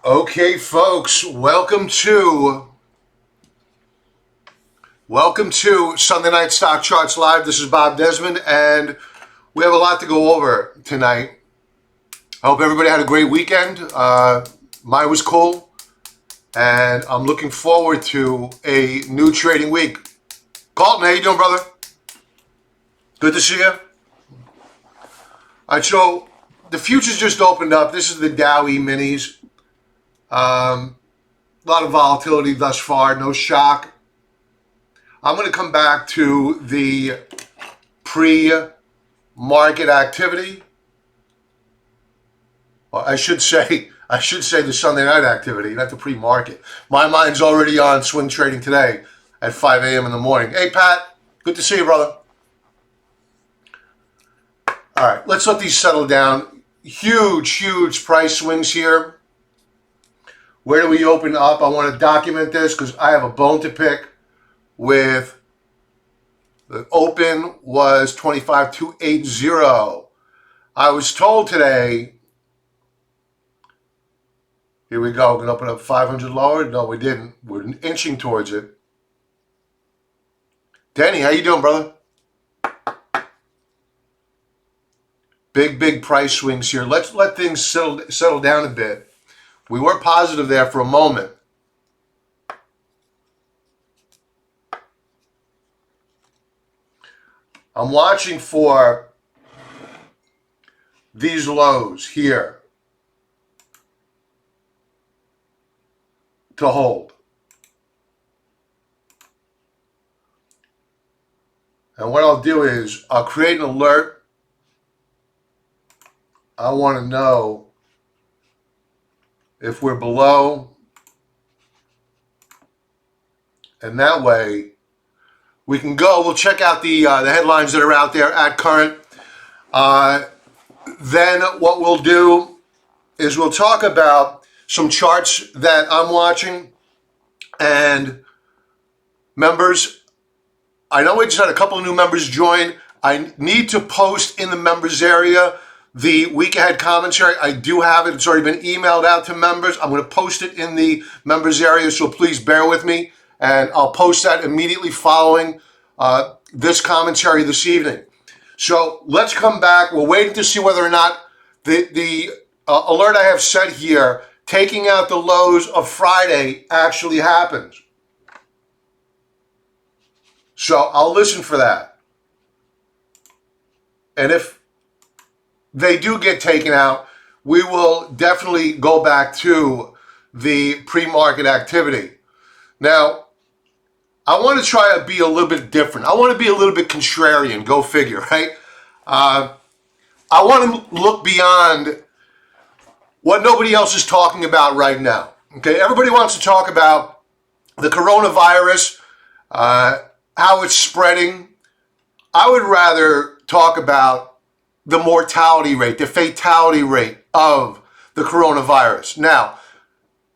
Okay, folks, welcome to Sunday Night Stock Charts Live. This is Bob Desmond, and we have a lot to go over tonight. I hope everybody had a great weekend. Mine was cool, and I'm looking forward to a new trading week. Colton, how you doing, brother? Good to see you. All right, so the futures just opened up. This is the Dow E-minis. A lot of volatility thus far, no shock. I'm going to come back to the pre-market activity. Well, I should say the Sunday night activity, not the pre-market. My mind's already on swing trading today at 5 a.m. in the morning. Hey, Pat, good to see you, brother. All right, let's let these settle down. Huge price swings here. Where do we open up? I want to document this because I have a bone to pick with the open was 25,280. I was told today, here we go, we're going to open up 500 lower. No, we didn't. We're inching towards it. Danny, how you doing, brother? Big price swings here. Let's let things settle down a bit. We were positive there for a moment. I'm watching for these lows here to hold. And what I'll do is I'll create an alert. I want to know if we're below, and that way we can go. We'll check out the headlines that are out there at current. Then what we'll do is we'll talk about some charts that I'm watching. And members, I know we just had a couple of new members join. I need to post in the members area the week ahead commentary. I do have it. It's already been emailed out to members. I'm going to post it in the members area, so please bear with me. And I'll post that immediately following this commentary this evening. So let's come back. We're waiting to see whether or not the alert I have set here, taking out the lows of Friday, actually happens. So I'll listen for that. And if they do get taken out, we will definitely go back to the pre-market activity. Now, I want to try to be a little bit different. I want to be a little bit contrarian, go figure, right? I want to look beyond what nobody else is talking about right now. Okay, everybody wants to talk about the coronavirus, how it's spreading. I would rather talk about the mortality rate, the fatality rate of the coronavirus. Now,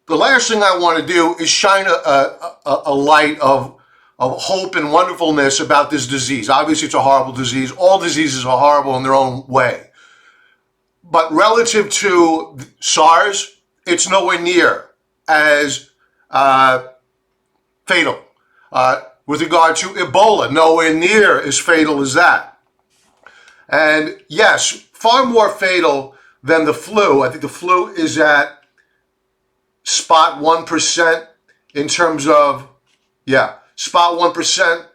the last thing I want to do is shine a light of hope and wonderfulness about this disease. Obviously, it's a horrible disease. All diseases are horrible in their own way. But relative to SARS, it's nowhere near as fatal. With regard to Ebola, nowhere near as fatal as that. And yes, far more fatal than the flu. I think the flu is at spot 1% in terms of, spot 1%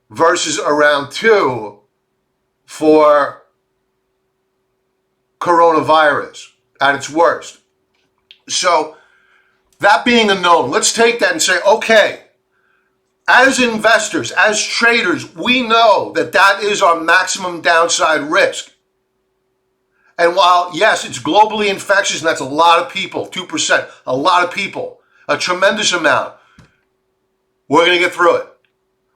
versus around 2% for coronavirus at its worst. So that being a known, let's take that and say, okay, as investors, as traders, we know that that is our maximum downside risk. And while, yes, it's globally infectious, and that's a lot of people, 2%, a lot of people, a tremendous amount, we're going to get through it.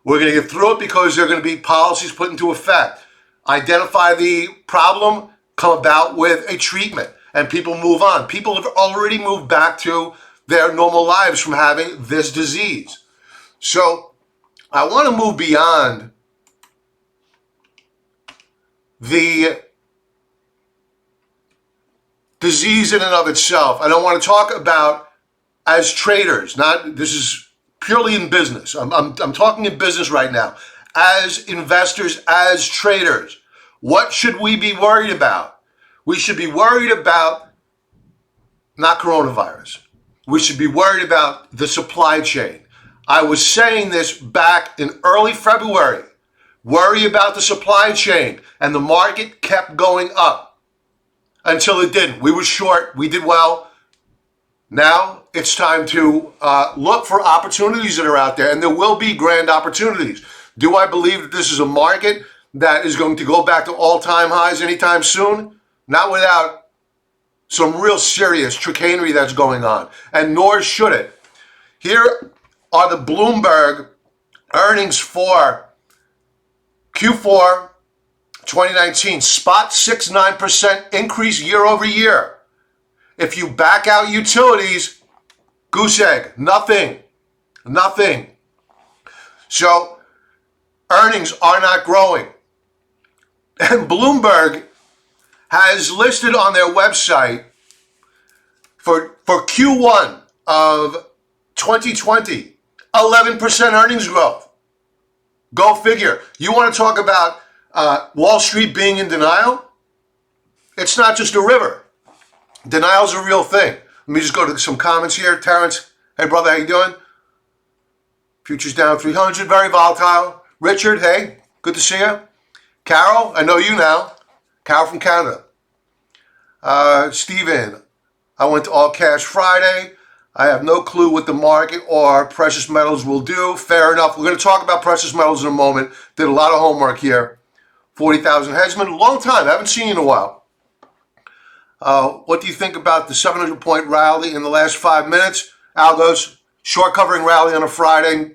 We're going to get through it because there are going to be policies put into effect. Identify the problem, come about with a treatment, and people move on. People have already moved back to their normal lives from having this disease. So I want to move beyond the disease in and of itself. I don't want to talk about as traders. Not this is purely in business. I'm talking in business right now. As investors, as traders, what should we be worried about? We should be worried about not coronavirus. We should be worried about the supply chain. I was saying this back in early February. Worry about the supply chain. And the market kept going up until it didn't. We were short. We did well. Now it's time to look for opportunities that are out there, and there will be grand opportunities. Do I believe that this is a market that is going to go back to all-time highs anytime soon? Not without some real serious chicanery that's going on, and nor should it. Here are the Bloomberg earnings for Q4 2019. Spot 6.9% increase year over year. If you back out utilities, goose egg, nothing. So earnings are not growing. And Bloomberg has listed on their website for Q1 of 2020, 11% earnings growth. Go figure. You want to talk about Wall Street being in denial? It's not just a river. Denial's a real thing. Let me just go to some comments here. Terrence, hey brother, how you doing? Futures down 300, very volatile. Richard, hey, good to see you. Carol, I know you now. Carol from Canada. Steven, I went to All Cash Friday. I have no clue what the market or precious metals will do. Fair enough. We're going to talk about precious metals in a moment. Did a lot of homework here. 40,000 headsmen, a long time. I haven't seen you in a while. What do you think about the 700-point rally in the last 5 minutes? Algos, short covering rally on a Friday.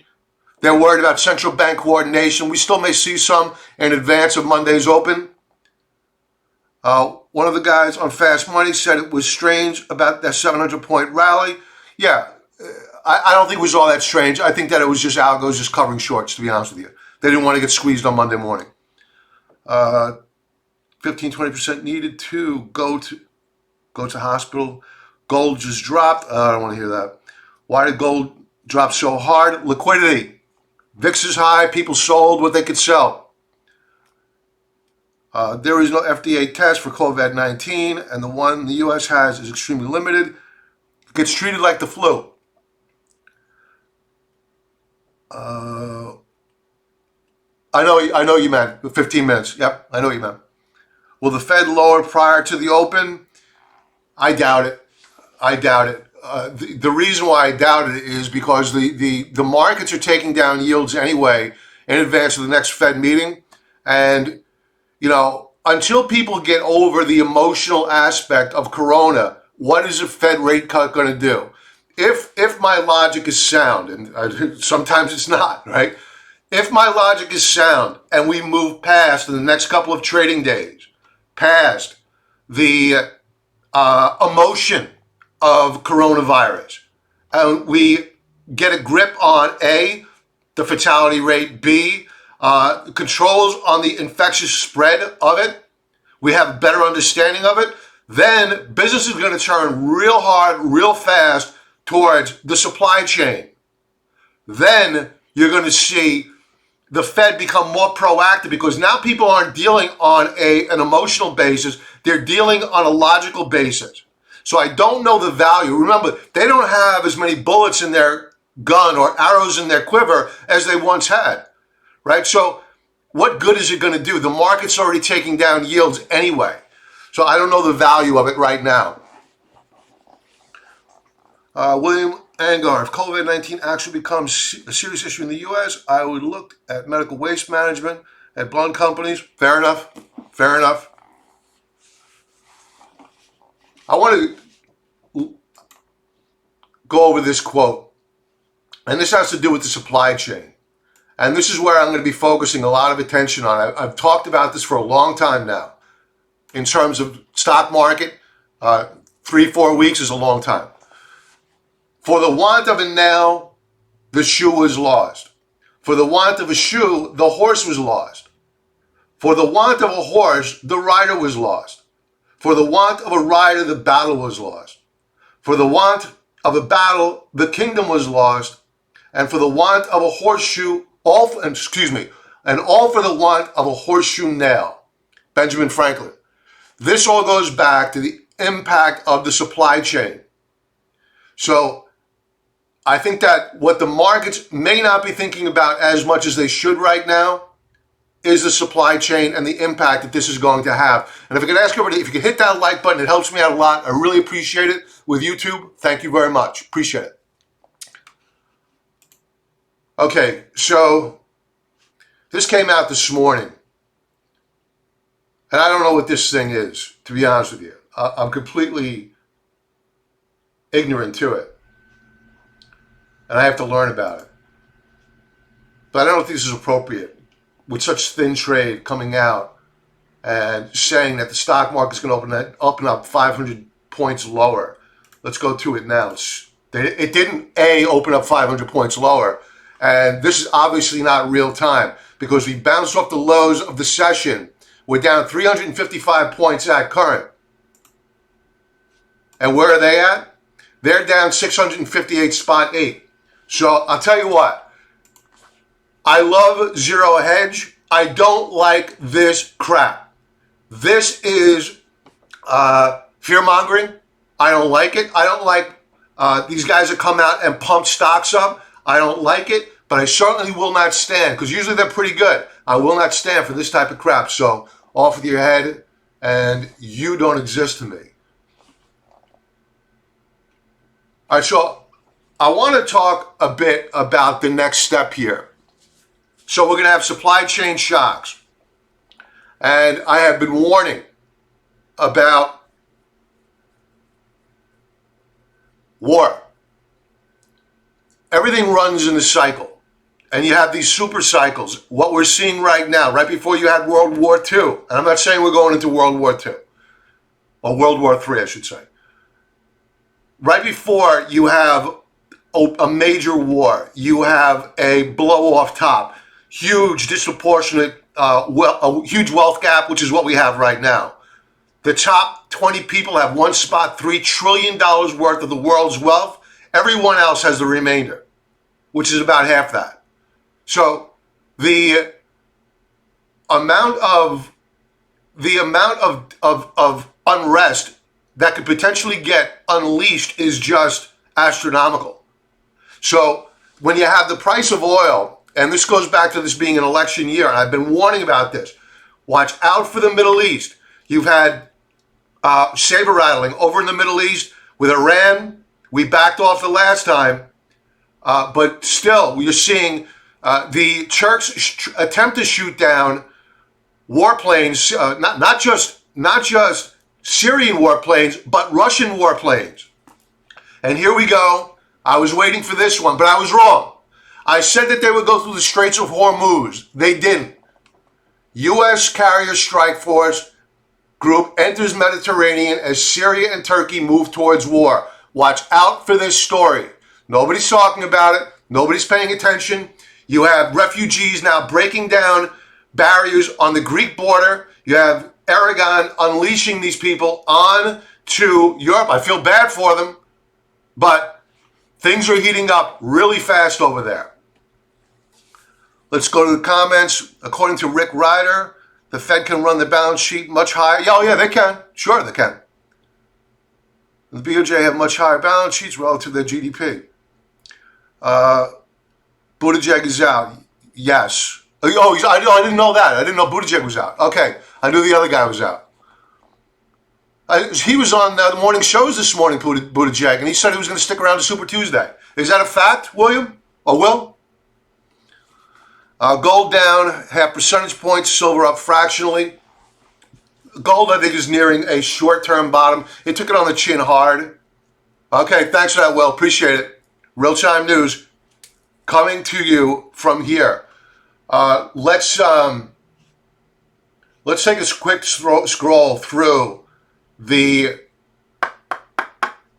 They're worried about central bank coordination. We still may see some in advance of Monday's open. One of the guys on Fast Money said it was strange about that 700-point rally. Yeah, I don't think it was all that strange. I think that it was just algos just covering shorts, to be honest with you. They didn't want to get squeezed on Monday morning. 15-20% needed to go to hospital. Gold just dropped. I don't want to hear that. Why did gold drop so hard? Liquidity. VIX is high. People sold what they could sell. There is no FDA test for COVID-19, and the one the U.S. has is extremely limited. It gets treated like the flu. I know you meant 15 minutes. Yep, I know what you meant. Will the Fed lower prior to the open? I doubt it. The reason why I doubt it is because the markets are taking down yields anyway in advance of the next Fed meeting. And, until people get over the emotional aspect of Corona, what is a Fed rate cut going to do? If my logic is sound, and sometimes it's not, right? If my logic is sound and we move past in the next couple of trading days, past the emotion of coronavirus, and we get a grip on A, the fatality rate, B, controls on the infectious spread of it, we have a better understanding of it, then business is going to turn real hard, real fast towards the supply chain. Then you're going to see the Fed become more proactive because now people aren't dealing on an emotional basis. They're dealing on a logical basis. So I don't know the value. Remember, they don't have as many bullets in their gun or arrows in their quiver as they once had, right? So what good is it going to do? The market's already taking down yields anyway. So I don't know the value of it right now. William Angar, if COVID-19 actually becomes a serious issue in the U.S., I would look at medical waste management, at blunt companies. Fair enough. I want to go over this quote, and this has to do with the supply chain. And this is where I'm going to be focusing a lot of attention on. I've talked about this for a long time now. In terms of stock market, 3-4 weeks is a long time. For the want of a nail, the shoe was lost. For the want of a shoe, the horse was lost. For the want of a horse, the rider was lost. For the want of a rider, the battle was lost. For the want of a battle, the kingdom was lost. And for the want of a horseshoe, all for the want of a horseshoe nail. Benjamin Franklin. This all goes back to the impact of the supply chain. So I think that what the markets may not be thinking about as much as they should right now is the supply chain and the impact that this is going to have. And if I could ask everybody, if you could hit that like button, it helps me out a lot. I really appreciate it. With YouTube, thank you very much. Appreciate it. Okay, so this came out this morning. And I don't know what this thing is, to be honest with you. I'm completely ignorant to it. And I have to learn about it. But I don't think this is appropriate with such thin trade coming out and saying that the stock market is going to open up 500 points lower. Let's go to it now. It didn't, open up 500 points lower. And this is obviously not real time because we bounced off the lows of the session. We're down 355 points at current. And where are they at? They're down 658.8. So I'll tell you what. I love zero hedge. I don't like this crap. This is fear-mongering. I don't like it. I don't like these guys that come out and pump stocks up. I don't like it, but I certainly will not stand, because usually they're pretty good. I will not stand for this type of crap. So off with your head, and you don't exist to me. All right, so I want to talk a bit about the next step here. So we're going to have supply chain shocks. And I have been warning about war. Everything runs in a cycle. And you have these super cycles. What we're seeing right now, right before you had World War II, and I'm not saying we're going into World War II, or World War III, I should say. Right before you have a major war, you have a blow off top. Huge disproportionate, a huge wealth gap, which is what we have right now. The top 20 people have one spot, $3 trillion worth of the world's wealth. Everyone else has the remainder, which is about half that. So the amount of unrest that could potentially get unleashed is just astronomical. So when you have the price of oil, and this goes back to this being an election year, and I've been warning about this. Watch out for the Middle East. You've had saber rattling over in the Middle East with Iran. We backed off the last time, but still, you're seeing the Turks attempt to shoot down warplanes, not just Syrian warplanes, but Russian warplanes. And here we go. I was waiting for this one, but I was wrong. I said that they would go through the Straits of Hormuz. They didn't. U.S. carrier strike force group enters Mediterranean as Syria and Turkey move towards war. Watch out for this story. Nobody's talking about it. Nobody's paying attention. You have refugees now breaking down barriers on the Greek border. You have Aragon unleashing these people on to Europe. I feel bad for them, but things are heating up really fast over there. Let's go to the comments. According to Rick Ryder, the Fed can run the balance sheet much higher. Oh, yeah, they can. Sure, they can. The BOJ have much higher balance sheets relative to their GDP. Buttigieg is out. Yes. Oh, I didn't know that. I didn't know Buttigieg was out. Okay, I knew the other guy was out. He was on the morning shows this morning, Buttigieg, and he said he was going to stick around to Super Tuesday. Is that a fact, William? Or Will? Gold down 0.5 percentage points, silver up fractionally. Gold, I think, is nearing a short-term bottom. It took it on the chin hard. Okay, thanks for that, Will. Appreciate it. Real-time news coming to you from here. Let's take a quick scroll through the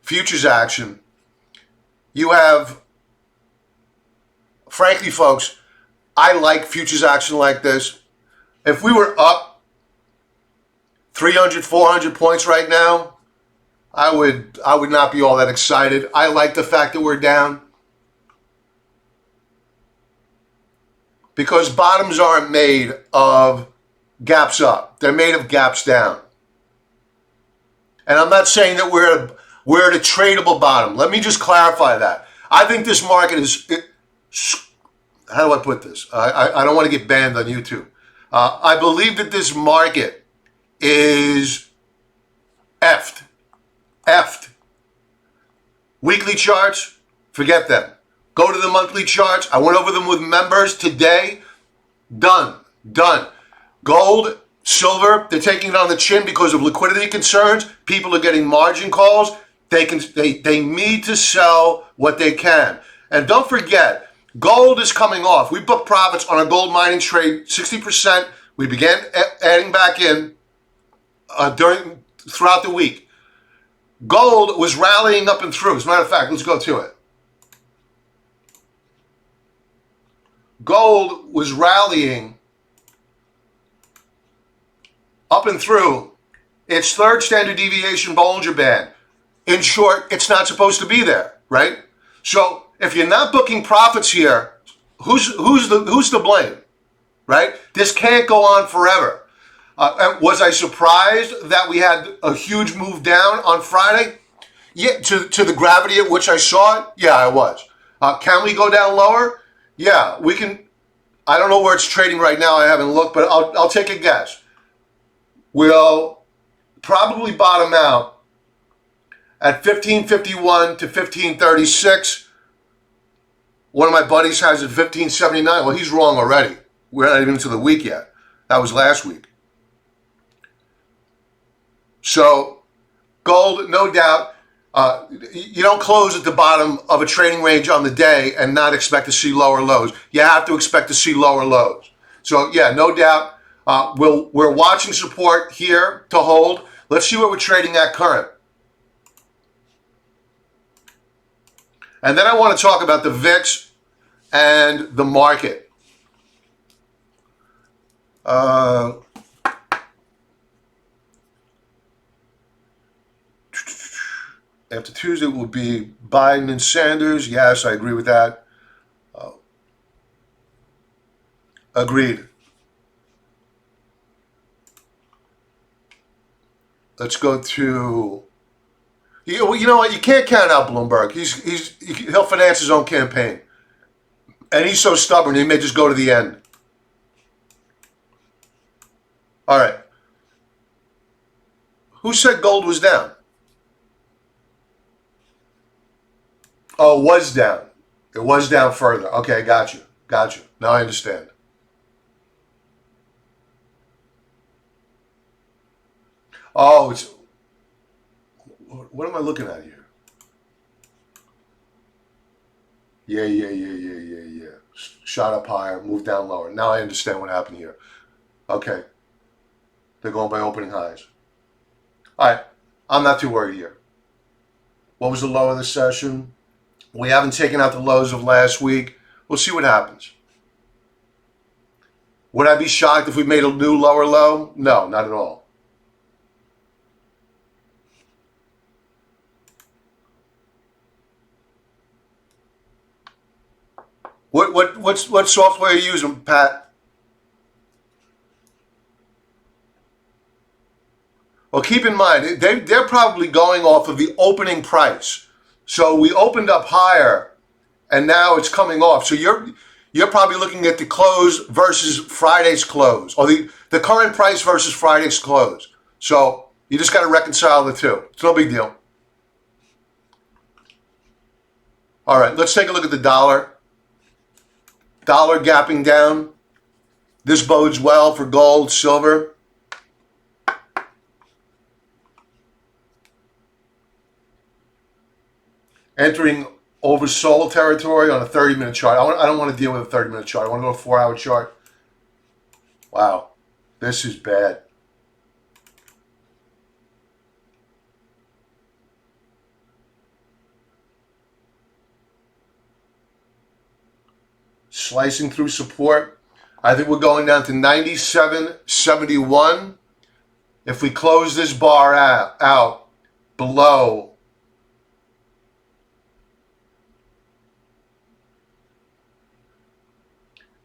futures action. You have, frankly, folks, I like futures action like this. If we were up 300, 400 points right now, I would not be all that excited. I like the fact that we're down because bottoms aren't made of gaps up. They're made of gaps down. And I'm not saying that we're at a tradable bottom. Let me just clarify that. I think this market is, how do I put this? I don't want to get banned on YouTube. I believe that this market is effed. Effed. Weekly charts, forget them. Go to the monthly charts. I went over them with members today. Done. Gold, silver, they're taking it on the chin because of liquidity concerns. People are getting margin calls. They need to sell what they can. And don't forget, gold is coming off. We booked profits on a gold mining trade, 60%. We began adding back in throughout the week. Gold was rallying up and through. As a matter of fact, let's go to it. Gold was rallying up and through its third standard deviation Bollinger Band. In short, it's not supposed to be there, right? So if you're not booking profits here, who's to blame, right? This can't go on forever. Was I surprised that we had a huge move down on Friday? Yeah, to the gravity at which I saw it? Yeah, I was. Can we go down lower? Yeah, we can. I don't know where it's trading right now. I haven't looked, but I'll take a guess. We'll probably bottom out at 1551 to 1536. One of my buddies has it 1579. Well, he's wrong already. We're not even into the week yet. That was last week. So, gold, no doubt. You don't close at the bottom of a trading range on the day and not expect to see lower lows. You have to expect to see lower lows. So, yeah, no doubt. We're watching support here to hold. Let's see what we're trading at current. And then I want to talk about the VIX and the market. After Tuesday will be Biden and Sanders. Yes, I agree with that. Agreed. Let's go to. You know what? You can't count out Bloomberg. He'll finance his own campaign, and he's so stubborn he may just go to the end. All right. Who said gold was down? Oh, it was down. It was down further. Okay, got you. Now I understand. Oh, it's. What am I looking at here? Yeah. Shot up higher, moved down lower. Now I understand what happened here. Okay. They're going by opening highs. All right. I'm not too worried here. What was the low of the session? We haven't taken out the lows of last week. We'll see what happens. Would I be shocked if we made a new lower low? No, not at all. What software are you using, Pat? Well, keep in mind, they're probably going off of the opening price. So we opened up higher, and now it's coming off. So you're probably looking at the close versus Friday's close, or the current price versus Friday's close. So you just got to reconcile the two. It's no big deal. All right, let's take a look at the dollar. Dollar gapping down. This bodes well for gold, silver. Entering oversold territory on a 30-minute chart. I don't want to deal with a 30-minute chart. I want to go to a 4-hour chart. Wow, this is bad. Slicing through support. I think we're going down to 97.71. if we close this bar out below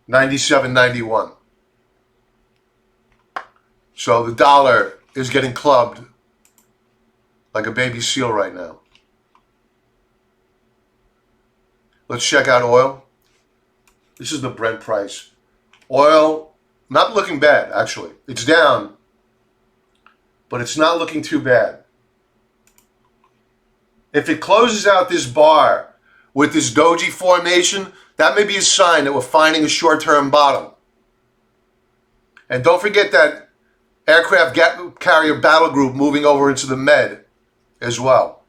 97.91. So the dollar is getting clubbed like a baby seal right now. Let's check out oil. This is the Brent price. Oil, not looking bad, actually. It's down, but it's not looking too bad. If it closes out this bar with this doji formation, that may be a sign that we're finding a short-term bottom. And don't forget that aircraft carrier battle group moving over into the Med as well.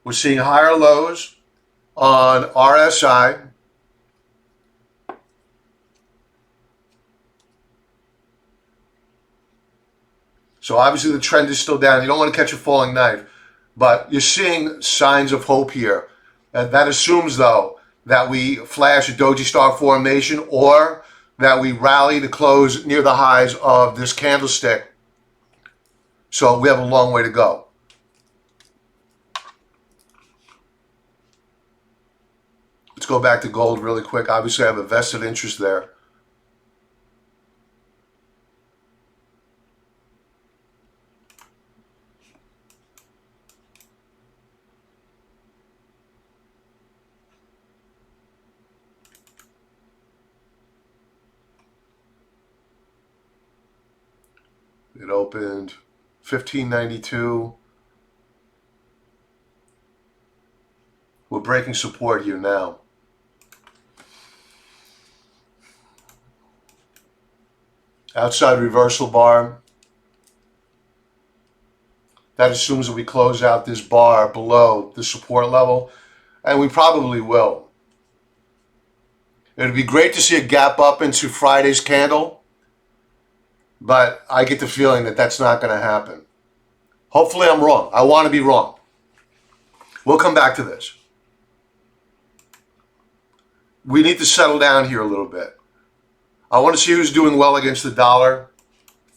We're seeing higher lows on RSI. So obviously the trend is still down. You don't want to catch a falling knife, but you're seeing signs of hope here. That assumes, though, that we flash a doji star formation or that we rally to close near the highs of this candlestick. So we have a long way to go. Let's go back to gold really quick. Obviously, I have a vested interest there. It opened 1592. We're breaking support here now. Outside reversal bar. That assumes that we close out this bar below the support level, and we probably will. It would be great to see a gap up into Friday's candle, but I get the feeling that that's not going to happen. Hopefully I'm wrong. I want to be wrong. We'll come back to this. We need to settle down here a little bit. I want to see who's doing well against the dollar.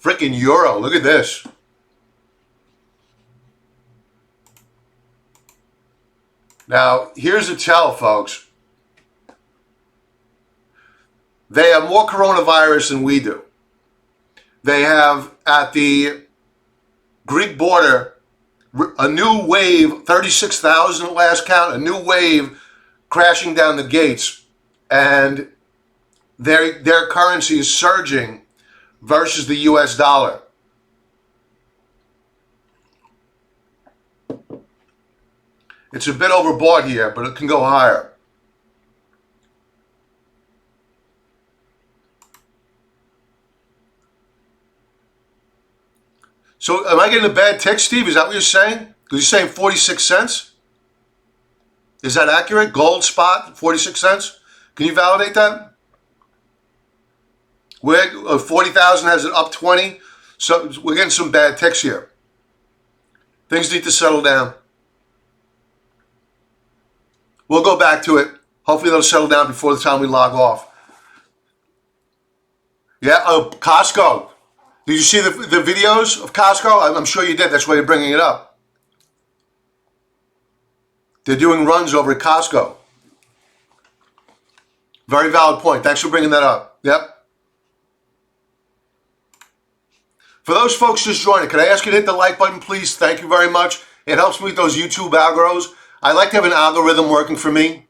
Freaking euro. Look at this. Now, here's a tell, folks. They have more coronavirus than we do. They have, at the Greek border, a new wave, 36,000 at last count, a new wave crashing down the gates. And their currency is surging versus the US dollar. It's a bit overbought here, but it can go higher. So am I getting a bad tick, Steve? Is that what you're saying? Because you're saying 46 cents? Is that accurate? Gold spot, 46 cents? Can you validate that? We're 40,000 has it up 20. So we're getting some bad ticks here. Things need to settle down. We'll go back to it. Hopefully they'll settle down before the time we log off. Yeah, Costco. Did you see the videos of Costco? I'm sure you did. That's why you're bringing it up. They're doing runs over at Costco. Very valid point. Thanks for bringing that up. Yep. For those folks just joining, can I ask you to hit the like button, please? Thank you very much. It helps me with those YouTube algos. I like to have an algorithm working for me.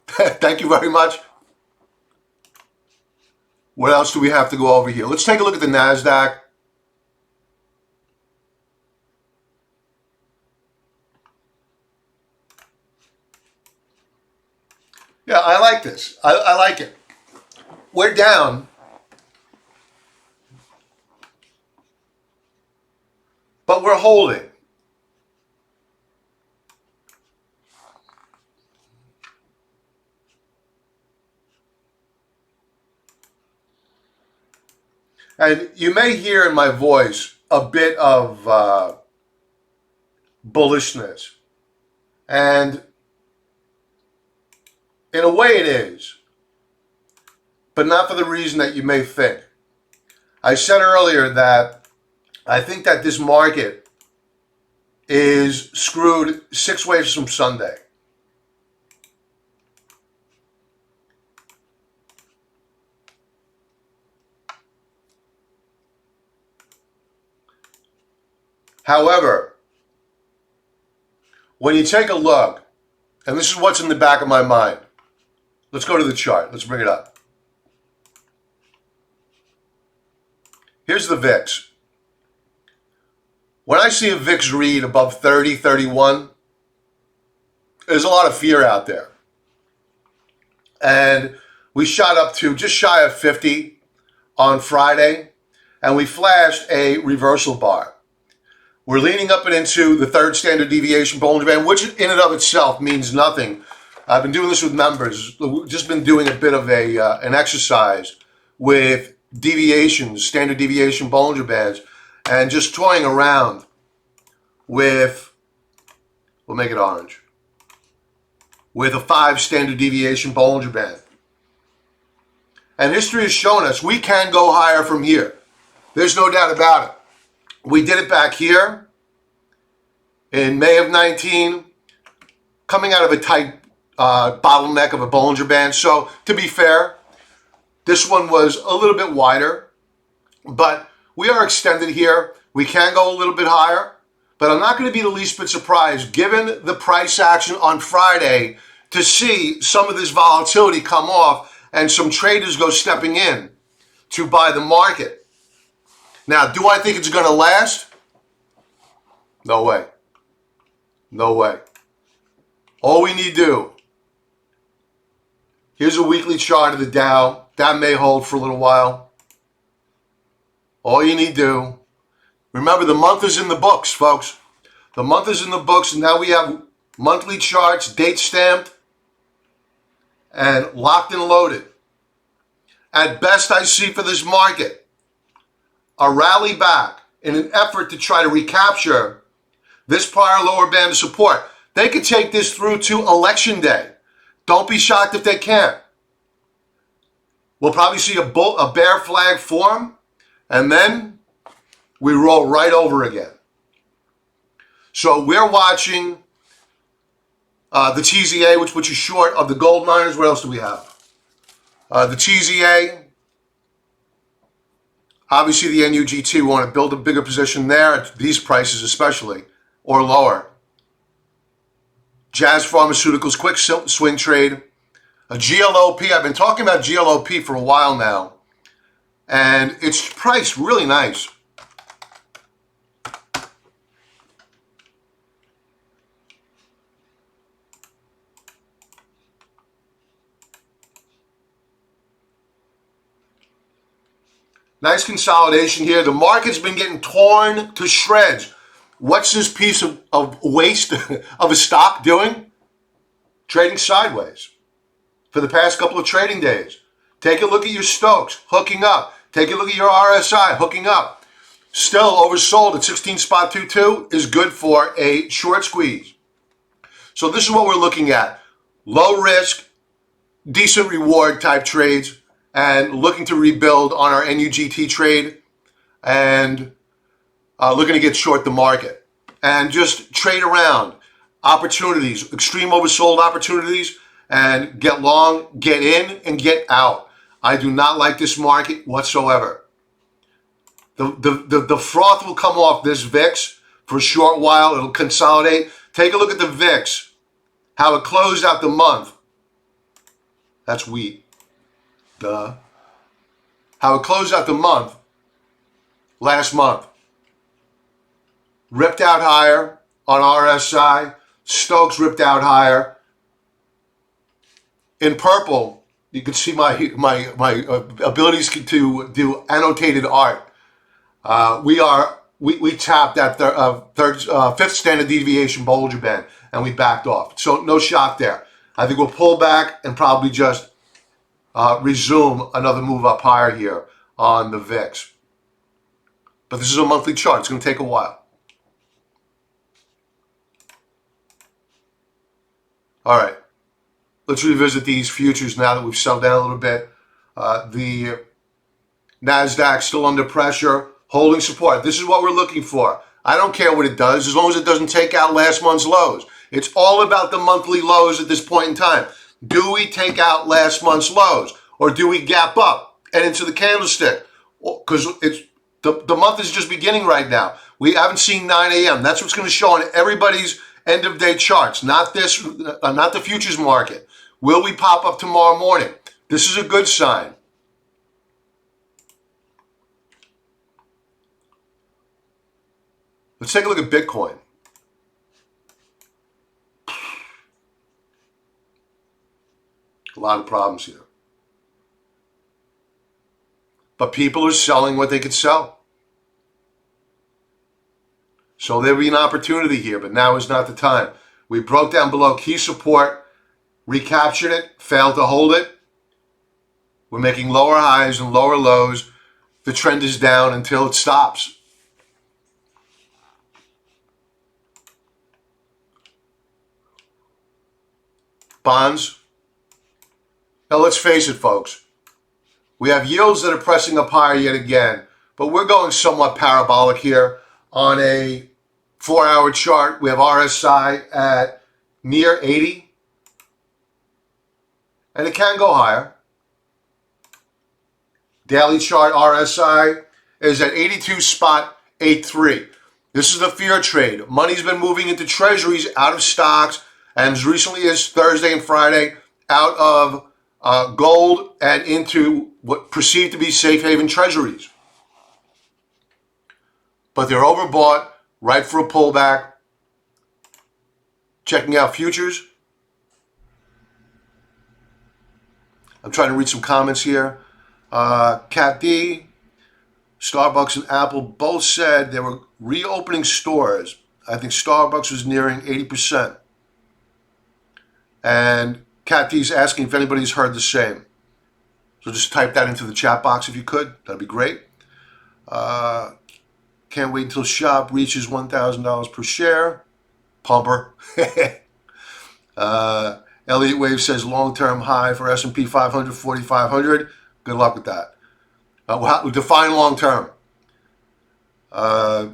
Thank you very much. What else do we have to go over here? Let's take a look at the NASDAQ. Yeah, I like this. I like it. We're down. But we're holding. And you may hear in my voice a bit of bullishness. And in a way it is. but not for the reason that you may think. I said earlier that I think that this market is screwed 6 waves from Sunday. However, when you take a look, and this is what's in the back of my mind. Let's go to the chart. Let's bring it up. Here's the VIX. When I see a VIX read above 30, 31, there's a lot of fear out there. And we shot up to just shy of 50 on Friday, and we flashed a reversal bar. We're leaning up and into the third standard deviation Bollinger Band, which in and of itself means nothing. I've been doing this with members. We've just been doing a bit of an exercise with deviations, standard deviation Bollinger Bands, and just toying around with, we'll make it orange, with a 5 standard deviation Bollinger Band. And history has shown us we can go higher from here. There's no doubt about it. We did it back here in May of 19, coming out of a tight bottleneck of a Bollinger Band. So to be fair, this one was a little bit wider, but we are extended here. We can go a little bit higher, but I'm not going to be the least bit surprised, given the price action on Friday, to see some of this volatility come off and some traders go stepping in to buy the market. Now, do I think it's going to last? No way. No way. All we need to do, here's a weekly chart of the Dow. That may hold for a little while. All you need to do, remember the month is in the books, folks. The month is in the books, and now we have monthly charts, date stamped, and locked and loaded. At best, I see for this market a rally back in an effort to try to recapture this prior lower band of support. They could take this through to election day. Don't be shocked if they can't. We'll probably see a bear flag form, and then we roll right over again. So we're watching the TZA, which is short of the gold miners. What else do we have? The TZA. Obviously, the NUGT, want to build a bigger position there at these prices especially, or lower. Jazz Pharmaceuticals, quick swing trade. A GLOP, I've been talking about GLOP for a while now, and it's priced really nice. Nice consolidation here. The market's been getting torn to shreds. What's this piece of waste of a stock doing? Trading sideways for the past couple of trading days. Take a look at your Stokes, hooking up. Take a look at your RSI, hooking up. Still oversold at 16.22 is good for a short squeeze. So this is what we're looking at. Low risk, decent reward type trades, and looking to rebuild on our NUGT trade, and looking to get short the market and just trade around opportunities, extreme oversold opportunities, and get long, get in, and get out. I do not like this market whatsoever. The froth will come off this VIX for a short while. It'll consolidate. Take a look at the VIX, how it closed out the month. That's wheat. Duh. How it closed out the month last month. Ripped out higher on RSI. Stokes ripped out higher. In purple, you can see my abilities to do annotated art. We tapped that fifth standard deviation Bollinger Band, and we backed off. So no shock there. I think we'll pull back and probably just resume another move up higher here on the VIX. But this is a monthly chart. It's going to take a while. All right. Let's revisit these futures now that we've settled down a little bit. The NASDAQ still under pressure, holding support. This is what we're looking for. I don't care what it does as long as it doesn't take out last month's lows. It's all about the monthly lows at this point in time. Do we take out last month's lows or do we gap up and into the candlestick? Because the month is just beginning right now. We haven't seen 9 a.m. That's what's going to show on everybody's end of day charts, not the futures market. Will we pop up tomorrow morning? This is a good sign. Let's take a look at Bitcoin. A lot of problems here. But people are selling what they could sell. So there'll be an opportunity here, but now is not the time. We broke down below key support, recaptured it, failed to hold it. We're making lower highs and lower lows. The trend is down until it stops. Bonds. Now let's face it, folks. We have yields that are pressing up higher yet again, but we're going somewhat parabolic here. On a 4-hour chart, we have RSI at near 80, and it can go higher. Daily chart RSI is at 82.83. This is the fear trade. Money's been moving into Treasuries out of stocks, and as recently as Thursday and Friday, out of gold and into what perceived to be safe haven Treasuries. But they're overbought, right for a pullback. Checking out futures. I'm trying to read some comments here. Cat D, Starbucks and Apple both said they were reopening stores. I think Starbucks was nearing 80%. And Cat D's asking if anybody's heard the same. So just type that into the chat box if you could. That'd be great. Can't wait until SHOP reaches $1,000 per share. Pumper. Elliott Wave says long-term high for S&P 500, 4,500. Good luck with that. We'll define long-term.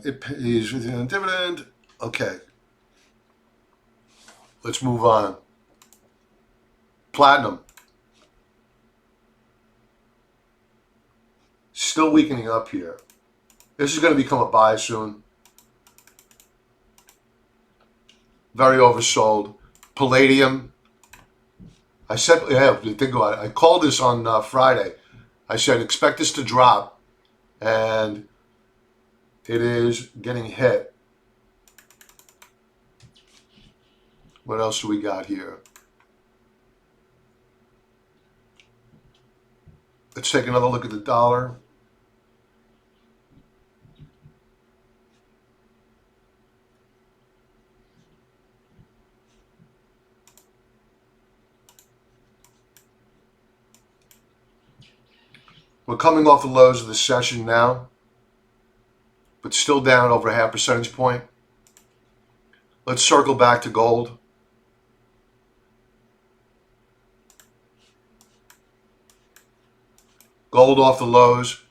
It pays within a dividend. Okay. Let's move on. Platinum. Still weakening up here. This is going to become a buy soon. Very oversold. Palladium. I said, yeah, think about it. I called this on Friday. I said, expect this to drop. And it is getting hit. What else do we got here? Let's take another look at the dollar. We're coming off the lows of the session now, but still down over a half percentage point. Let's circle back to gold. Gold off the lows.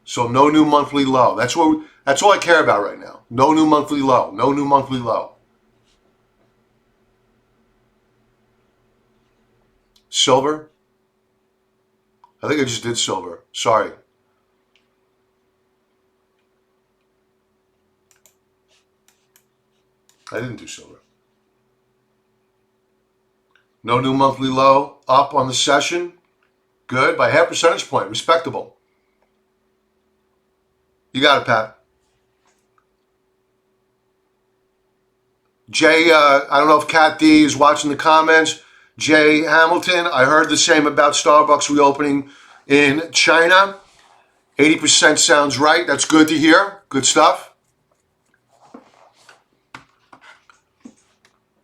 So no new monthly low. That's all I care about right now. No new monthly low. No new monthly low. Silver. I think I just did silver. Sorry. I didn't do silver. No new monthly low. Up on the session. Good. By half percentage point. Respectable. You got it, Pat. Jay, I don't know if Cat D is watching the comments. Jay Hamilton, I heard the same about Starbucks reopening in China. 80% sounds right. That's good to hear. Good stuff.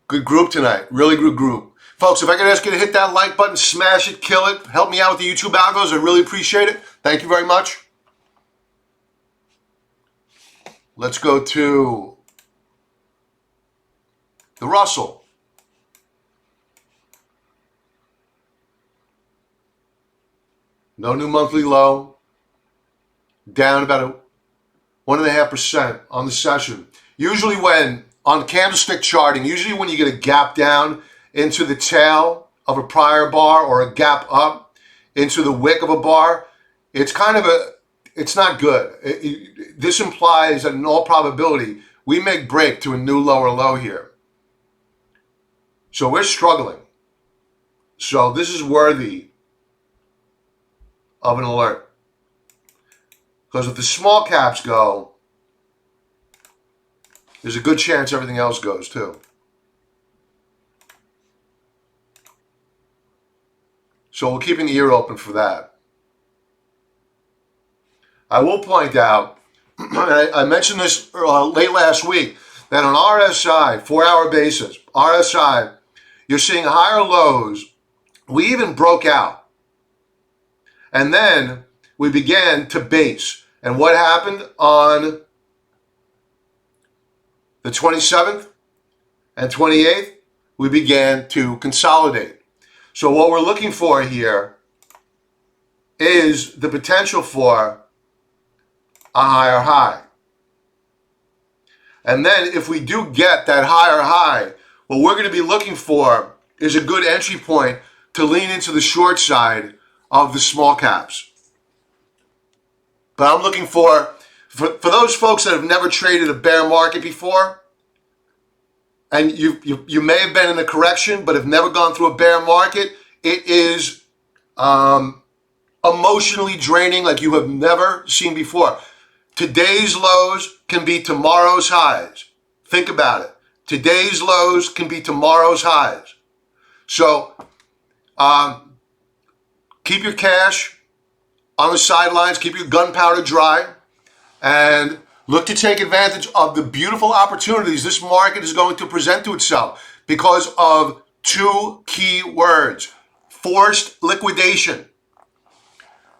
Good group tonight. Really good group. Folks, if I could ask you to hit that like button, smash it, kill it, help me out with the YouTube algos, I really appreciate it. Thank you very much. Let's go to the Russell. No new monthly low. Down about 1.5% on the session. Usually on candlestick charting, usually when you get a gap down into the tail of a prior bar or a gap up into the wick of a bar, it's not good. This implies that in all probability, we may break to a new lower low here. So we're struggling. So this is worthy of an alert. Because if the small caps go, there's a good chance everything else goes too. So we're keeping the ear open for that. I will point out, I mentioned this late last week, that on RSI, 4-hour basis, RSI, you're seeing higher lows. We even broke out. And then we began to base. And what happened on the 27th and 28th? We began to consolidate. So what we're looking for here is the potential for a higher high. And then if we do get that higher high, what we're going to be looking for is a good entry point to lean into the short side of the small caps. But I'm looking for those folks that have never traded a bear market before, and you may have been in a correction but have never gone through a bear market, it is emotionally draining like you have never seen before. Today's lows can be tomorrow's highs. Think about it. Today's lows can be tomorrow's highs. So keep your cash on the sidelines, keep your gunpowder dry, and look to take advantage of the beautiful opportunities this market is going to present to itself because of two key words: forced liquidation.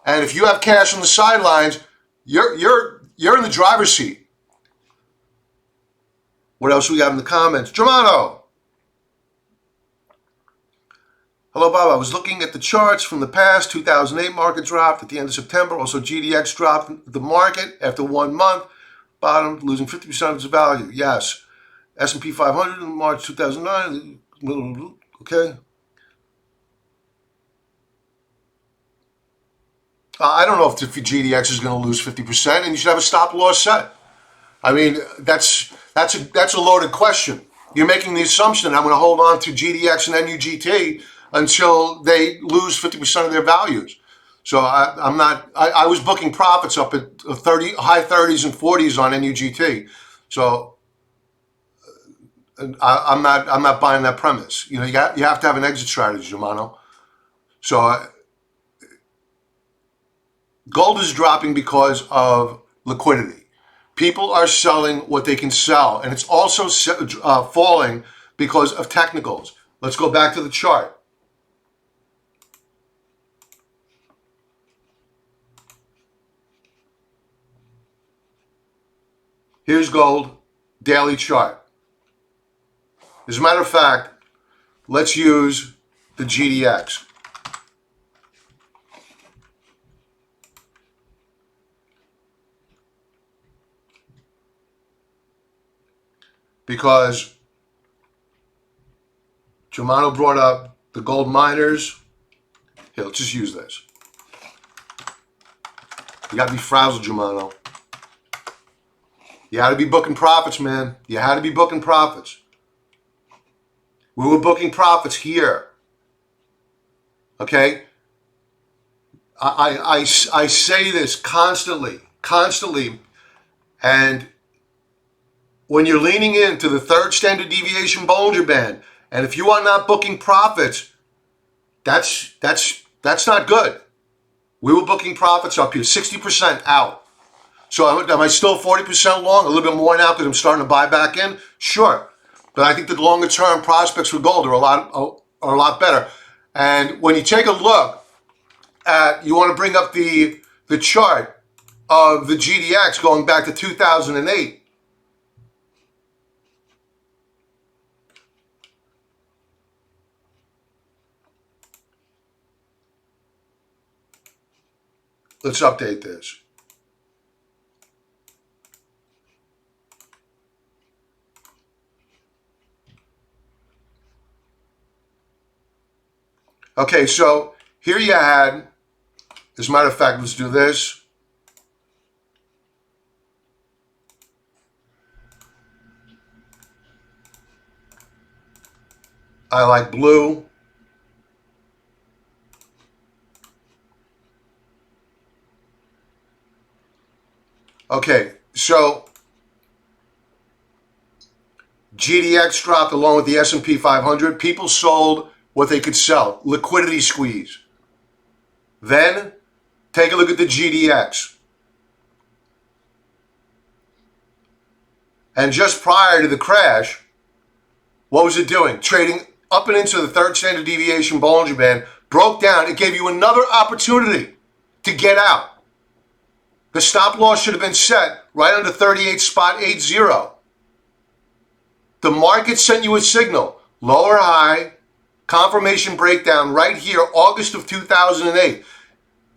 And if you have cash on the sidelines, you're in the driver's seat. What else we got in the comments? Germano. Hello, Bob. I was looking at the charts from the past. 2008 market dropped at the end of September. Also, GDX dropped the market after 1 month. Bottom, losing 50% of its value. Yes. S&P 500 in March 2009. Okay. I don't know if the GDX is going to lose 50%, and you should have a stop loss set. I mean, that's a loaded question. You're making the assumption that I'm going to hold on to GDX and NUGT until they lose 50% of their values. So I was booking profits up at high 30s and 40s on NUGT. So I'm not buying that premise. You know, you have to have an exit strategy, Germano. So gold is dropping because of liquidity. People are selling what they can sell, and it's also falling because of technicals. Let's go back to the chart. Here's gold, daily chart. As a matter of fact, let's use the GDX. Because Germano brought up the gold miners. Here, let's just use this. You got to be frazzled, Germano. You had to be booking profits, man. You had to be booking profits. We were booking profits here. Okay? I say this constantly, and when you're leaning into the third standard deviation Bollinger Band, and if you are not booking profits, that's not good. We were booking profits up here, 60% out. So am I still 40% long? A little bit more now because I'm starting to buy back in? Sure. But I think the longer term prospects for gold are a lot better. And when you take a look at, you want to bring up the chart of the GDX going back to 2008. Let's update this. Okay, so here you had, as a matter of fact, let's do this. I like blue. Okay, so GDX dropped along with the S&P 500. People sold what they could sell. Liquidity squeeze. Then, take a look at the GDX. And just prior to the crash, what was it doing? Trading up and into the third standard deviation Bollinger Band, broke down. It gave you another opportunity to get out. The stop loss should have been set right under 38.80. The market sent you a signal. Lower high, confirmation breakdown right here, August of 2008.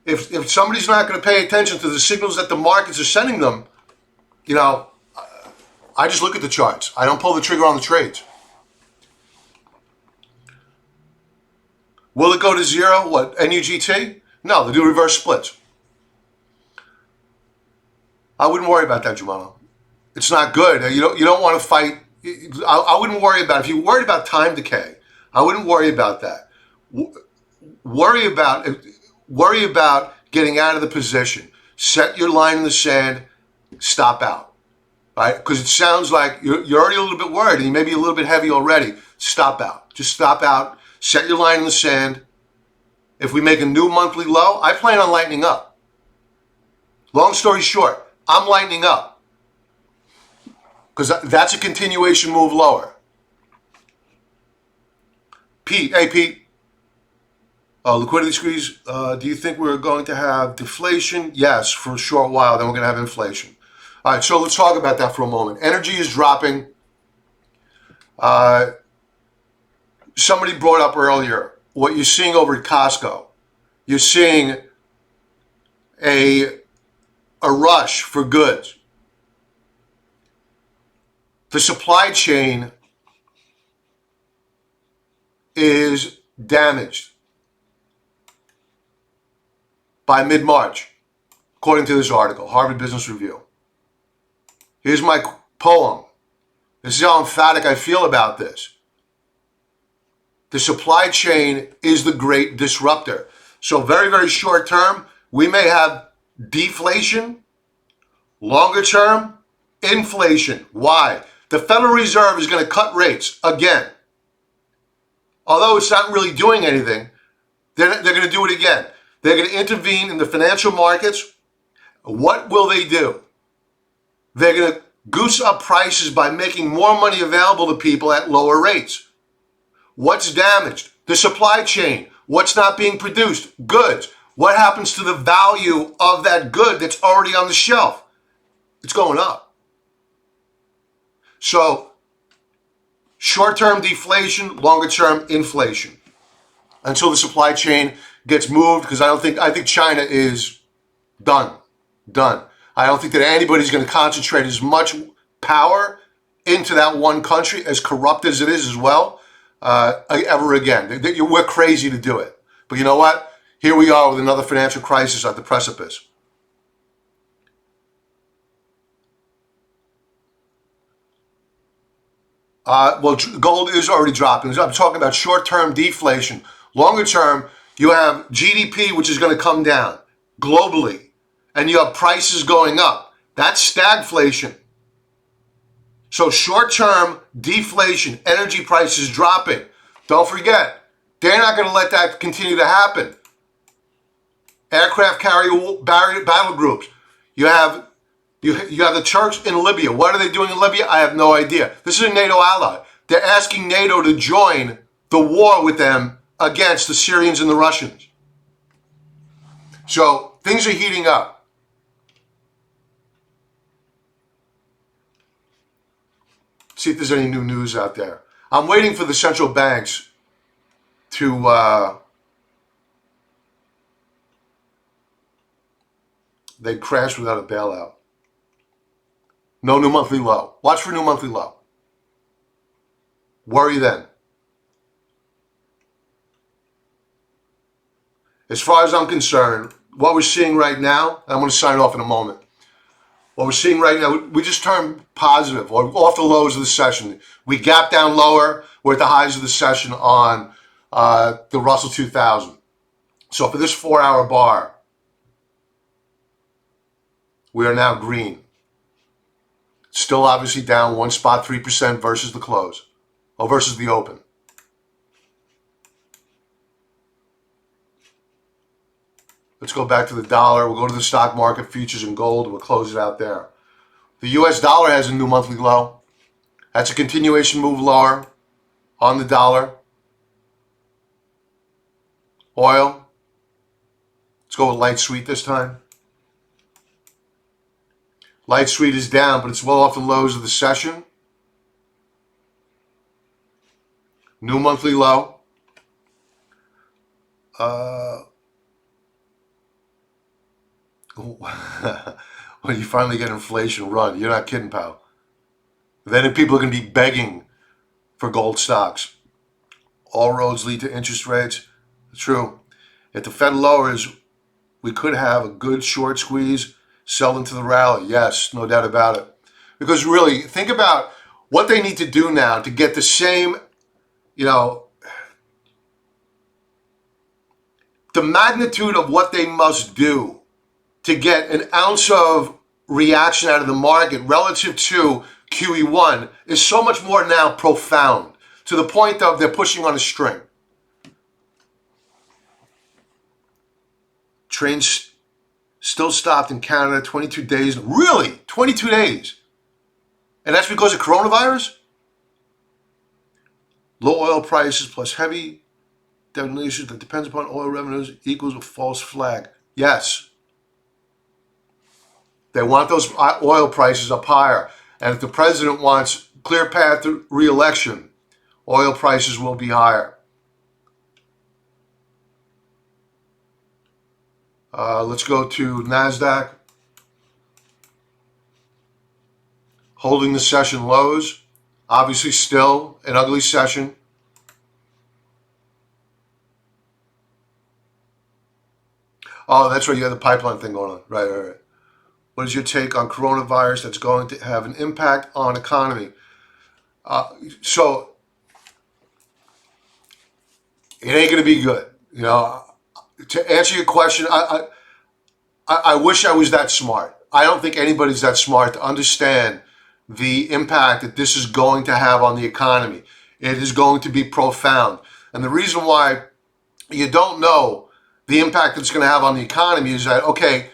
If somebody's not going to pay attention to the signals that the markets are sending them, you know, I just look at the charts. I don't pull the trigger on the trades. Will it go to zero? What, NUGT? No, they do reverse splits. I wouldn't worry about that, Jumano. It's not good. You don't want to fight. I wouldn't worry about it. If you're worried about time decay, I wouldn't worry about that. Worry about getting out of the position. Set your line in the sand. Stop out. Right? Because it sounds like you're already a little bit worried and you may be a little bit heavy already. Stop out. Just stop out. Set your line in the sand. If we make a new monthly low, I plan on lightening up. Long story short, I'm lightening up because that's a continuation move lower. Pete, hey Pete, liquidity squeeze. Do you think we're going to have deflation? Yes, for a short while. Then we're going to have inflation. All right, so let's talk about that for a moment. Energy is dropping. Somebody brought up earlier what you're seeing over at Costco. You're seeing a rush for goods. The supply chain is damaged by mid-March, according to this article, Harvard Business Review. Here's my poem. This is how emphatic I feel about this. The supply chain is the great disruptor. So very, very short term, we may have deflation. Longer term, inflation. Why? The Federal Reserve is going to cut rates again. Although it's not really doing anything, they're going to do it again. They're going to intervene in the financial markets. What will they do? They're going to goose up prices by making more money available to people at lower rates. What's damaged? The supply chain. What's not being produced? Goods. What happens to the value of that good that's already on the shelf? It's going up. So, short-term deflation, longer-term inflation. Until the supply chain gets moved, because I think China is done. I don't think that anybody's going to concentrate as much power into that one country, as corrupt as it is as well, ever again. We're crazy to do it. But you know what? Here we are with another financial crisis at the precipice. Well, gold is already dropping. I'm talking about short-term deflation. Longer term, you have GDP, which is going to come down globally, and you have prices going up. That's stagflation. So short-term deflation, energy prices dropping. Don't forget, they're not going to let that continue to happen. Aircraft carrier battle groups. You have the Turks in Libya. What are they doing in Libya? I have no idea. This is a NATO ally. They're asking NATO to join the war with them against the Syrians and the Russians. So things are heating up. See if there's any new news out there. I'm waiting for the central banks to They'd crash without a bailout. No new monthly low. Watch for new monthly low. Worry then. As far as I'm concerned, what we're seeing right now, and I'm going to sign off in a moment. What we're seeing right now, we just turned positive or off the lows of the session. We gap down lower. We're at the highs of the session on the Russell 2000. So for this 4-hour bar, we are now green. Still obviously down 1.3% versus the close, or versus the open. Let's go back to the dollar. We'll go to the stock market, futures, and gold. We'll close it out there. The U.S. dollar has a new monthly low. That's a continuation move lower on the dollar. Oil. Let's go with light sweet this time. Light sweet is down, but it's well off the lows of the session. New monthly low. When you finally get inflation, run. You're not kidding, pal. Then people are going to be begging for gold stocks. All roads lead to interest rates. True. If the Fed lowers, we could have a good short squeeze, sell into the rally. Yes, no doubt about it. Because really, think about what they need to do now to get the same, the magnitude of what they must do to get an ounce of reaction out of the market relative to QE1 is so much more now profound, to the point of they're pushing on a string. Trains still stopped in Canada 22 days. Really? 22 days? And that's because of coronavirus? Low oil prices plus heavy denominations that depends upon oil revenues equals a false flag. Yes. They want those oil prices up higher. And if the president wants clear path to re-election, oil prices will be higher. Let's go to NASDAQ. Holding the session lows. Obviously still an ugly session. Oh, that's right. You have the pipeline thing going on. Right. What is your take on coronavirus that's going to have an impact on economy? So it ain't going to be good. To answer your question, I wish I was that smart. I don't think anybody's that smart to understand the impact that this is going to have on the economy. It is going to be profound. And the reason why you don't know the impact it's going to have on the economy is that, okay,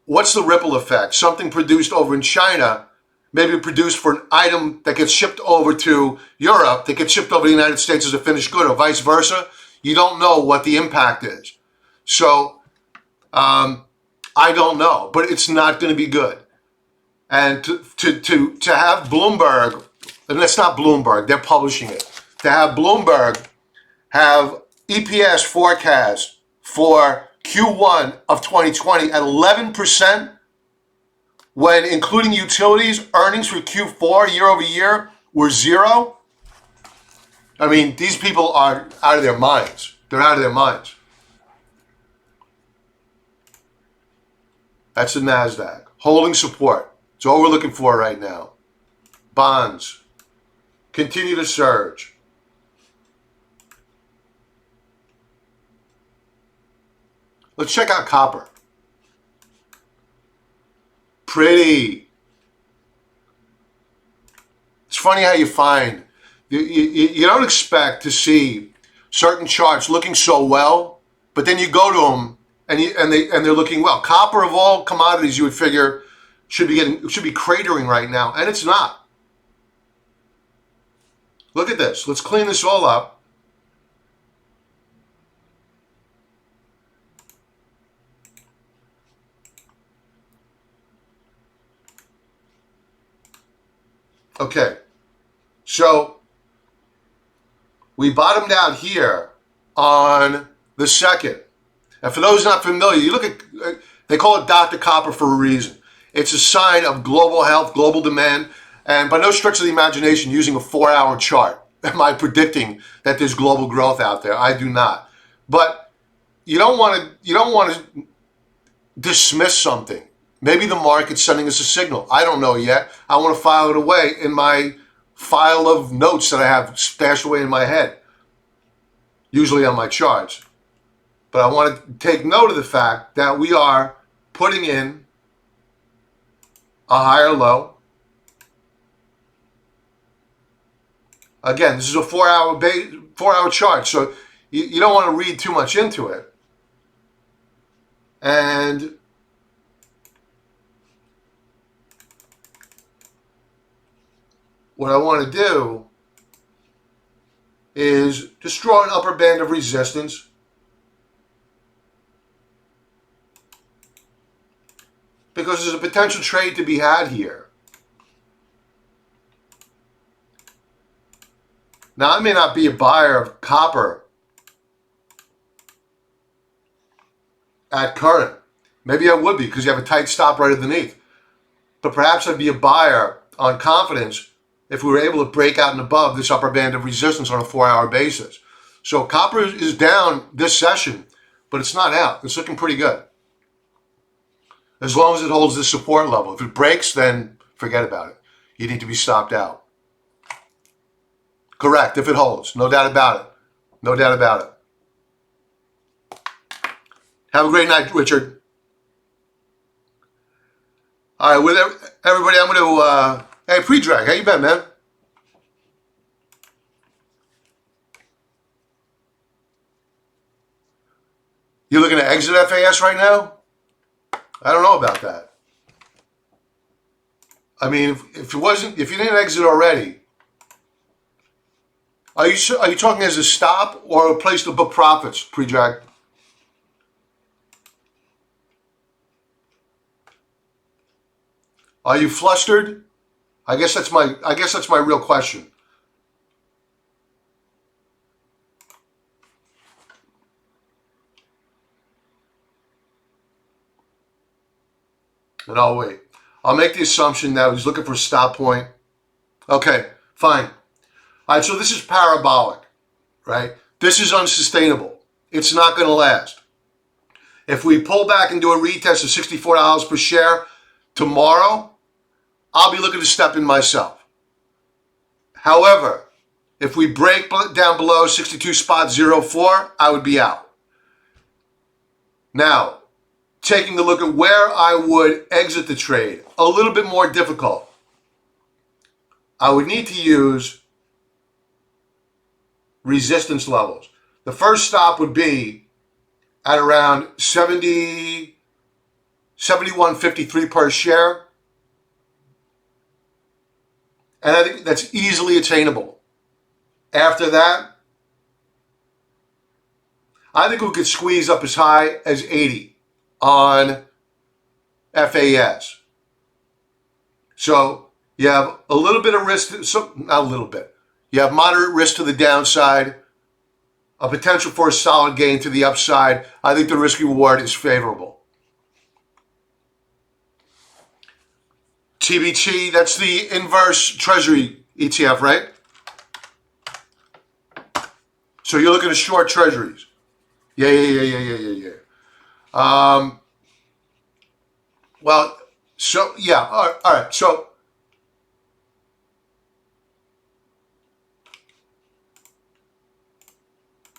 what's the ripple effect? Something produced over in China, maybe produced for an item that gets shipped over to Europe, that gets shipped over to the United States as a finished good, or vice versa. You don't know what the impact is. So I don't know, but it's not going to be good. And to have Bloomberg, and that's not Bloomberg, they're publishing it. To have Bloomberg have EPS forecast for Q1 of 2020 at 11%, when including utilities, earnings for Q4 year over year were 0. I mean, these people are out of their minds. They're out of their minds. That's the NASDAQ. Holding support. It's all we're looking for right now. Bonds continue to surge. Let's check out copper. Pretty. It's funny how you find, you don't expect to see certain charts looking so well, but then you go to them and they're looking well. Copper, of all commodities, you would figure should be cratering right now, and it's not. Look at this. Let's clean this all up. Okay, so we bottomed out here on the 2nd. And for those not familiar, you look at They call it Dr. Copper for a reason. It's a sign of global health, global demand, and by no stretch of the imagination, using a 4-hour chart, am I predicting that there's global growth out there? I do not. But you don't want to dismiss something. Maybe the market's sending us a signal. I don't know yet. I want to file it away in my file of notes that I have stashed away in my head, usually on my charts. But I want to take note of the fact that we are putting in a higher low. Again, this is a 4-hour chart, so you don't want to read too much into it. And what I want to do is just draw an upper band of resistance. Because there's a potential trade to be had here. Now, I may not be a buyer of copper at current. Maybe I would be because you have a tight stop right underneath. But perhaps I'd be a buyer on confidence if we were able to break out and above this upper band of resistance on a 4-hour basis. So copper is down this session, but it's not out. It's looking pretty good. As long as it holds the support level. If it breaks, then forget about it. You need to be stopped out. Correct, if it holds. No doubt about it. No doubt about it. Have a great night, Richard. All right, with everybody, I'm going to... hey, Pre-Drag, how you been, man? You looking to exit FAS right now? I don't know about that. I mean, if you didn't exit already, are you talking as a stop or a place to book profits, Pre-Drag? Are you flustered? I guess that's my real question. And I'll wait. I'll make the assumption that he's looking for a stop point. Okay, fine. All right, so this is parabolic, right? This is unsustainable. It's not going to last. If we pull back and do a retest of $64 per share tomorrow, I'll be looking to step in myself. However, if we break down below 62.04, I would be out. Now, taking a look at where I would exit the trade, a little bit more difficult. I would need to use resistance levels. The first stop would be at around 71.53 per share. And I think that's easily attainable. After that, I think we could squeeze up as high as 80 on FAS. So you have a little bit of risk, not a little bit. You have moderate risk to the downside, a potential for a solid gain to the upside. I think the risk reward is favorable. TBT, that's the inverse Treasury ETF, right? So you're looking to short Treasuries. Yeah. Well, so, yeah, all right. So,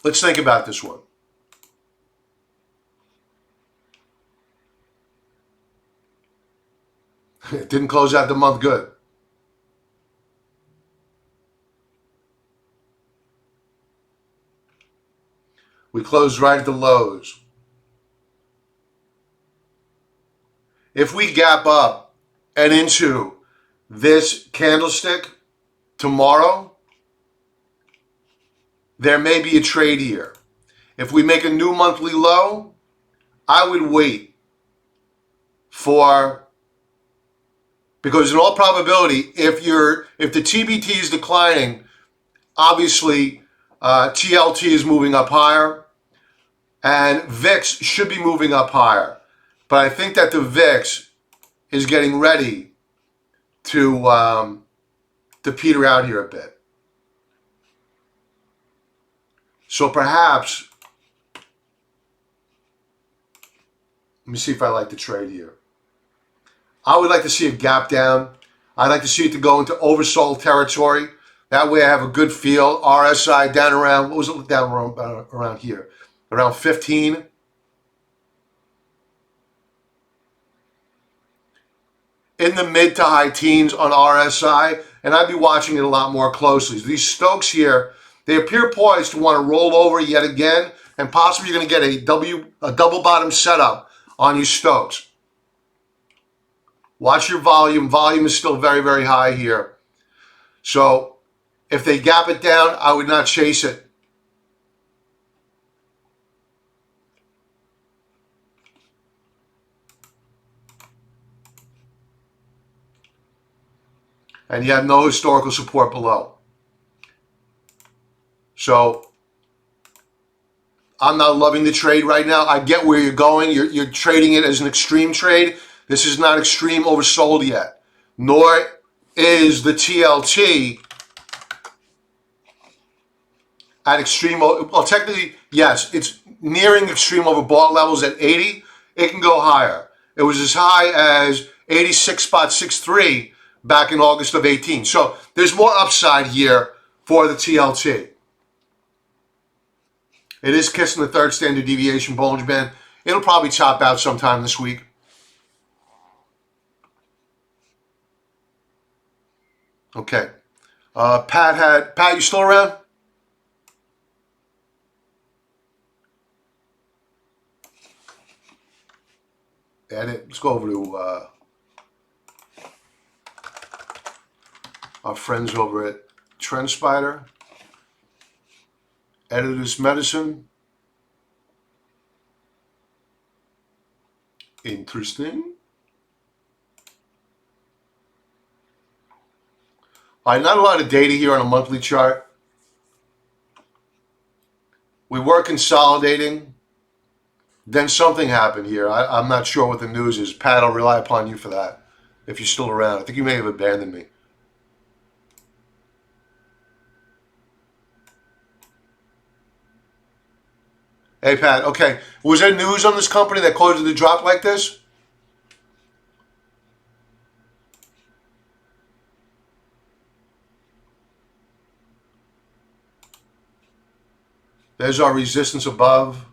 let's think about this one. It didn't close out the month good. We closed right at the lows. If we gap up and into this candlestick tomorrow, there may be a trade here. If we make a new monthly low, I would wait for, because in all probability, if the TBT is declining, obviously TLT is moving up higher, and VIX should be moving up higher. But I think that the VIX is getting ready to peter out here a bit. So perhaps, let me see if I like the trade here. I would like to see a gap down. I'd like to see it to go into oversold territory. That way I have a good feel. RSI down around, what was it down around here? Around 15. In the mid to high teens on RSI, and I'd be watching it a lot more closely. These Stokes here, they appear poised to want to roll over yet again, and possibly you're going to get a double bottom setup on your Stokes. Watch your volume. Volume is still very, very high here. So if they gap it down, I would not chase it. And you have no historical support below. So I'm not loving the trade right now. I get where you're going. You're trading it as an extreme trade. This is not extreme oversold yet. Nor is the TLT at extreme. Well, technically, yes, it's nearing extreme overbought levels at 80. It can go higher. It was as high as 86.63 back in August of 18. So there's more upside here for the TLT. It is kissing the third standard deviation Bollinger Band. It'll probably top out sometime this week. Okay. Pat, you still around? Edit. Let's go over to our friends over at TrendSpider. Editor's Medicine. Interesting. All right, not a lot of data here on a monthly chart. We were consolidating. Then something happened here. I'm not sure what the news is. Pat, I'll rely upon you for that if you're still around. I think you may have abandoned me. Hey, Pat, okay. Was there news on this company that caused it to drop like this? There's our resistance above.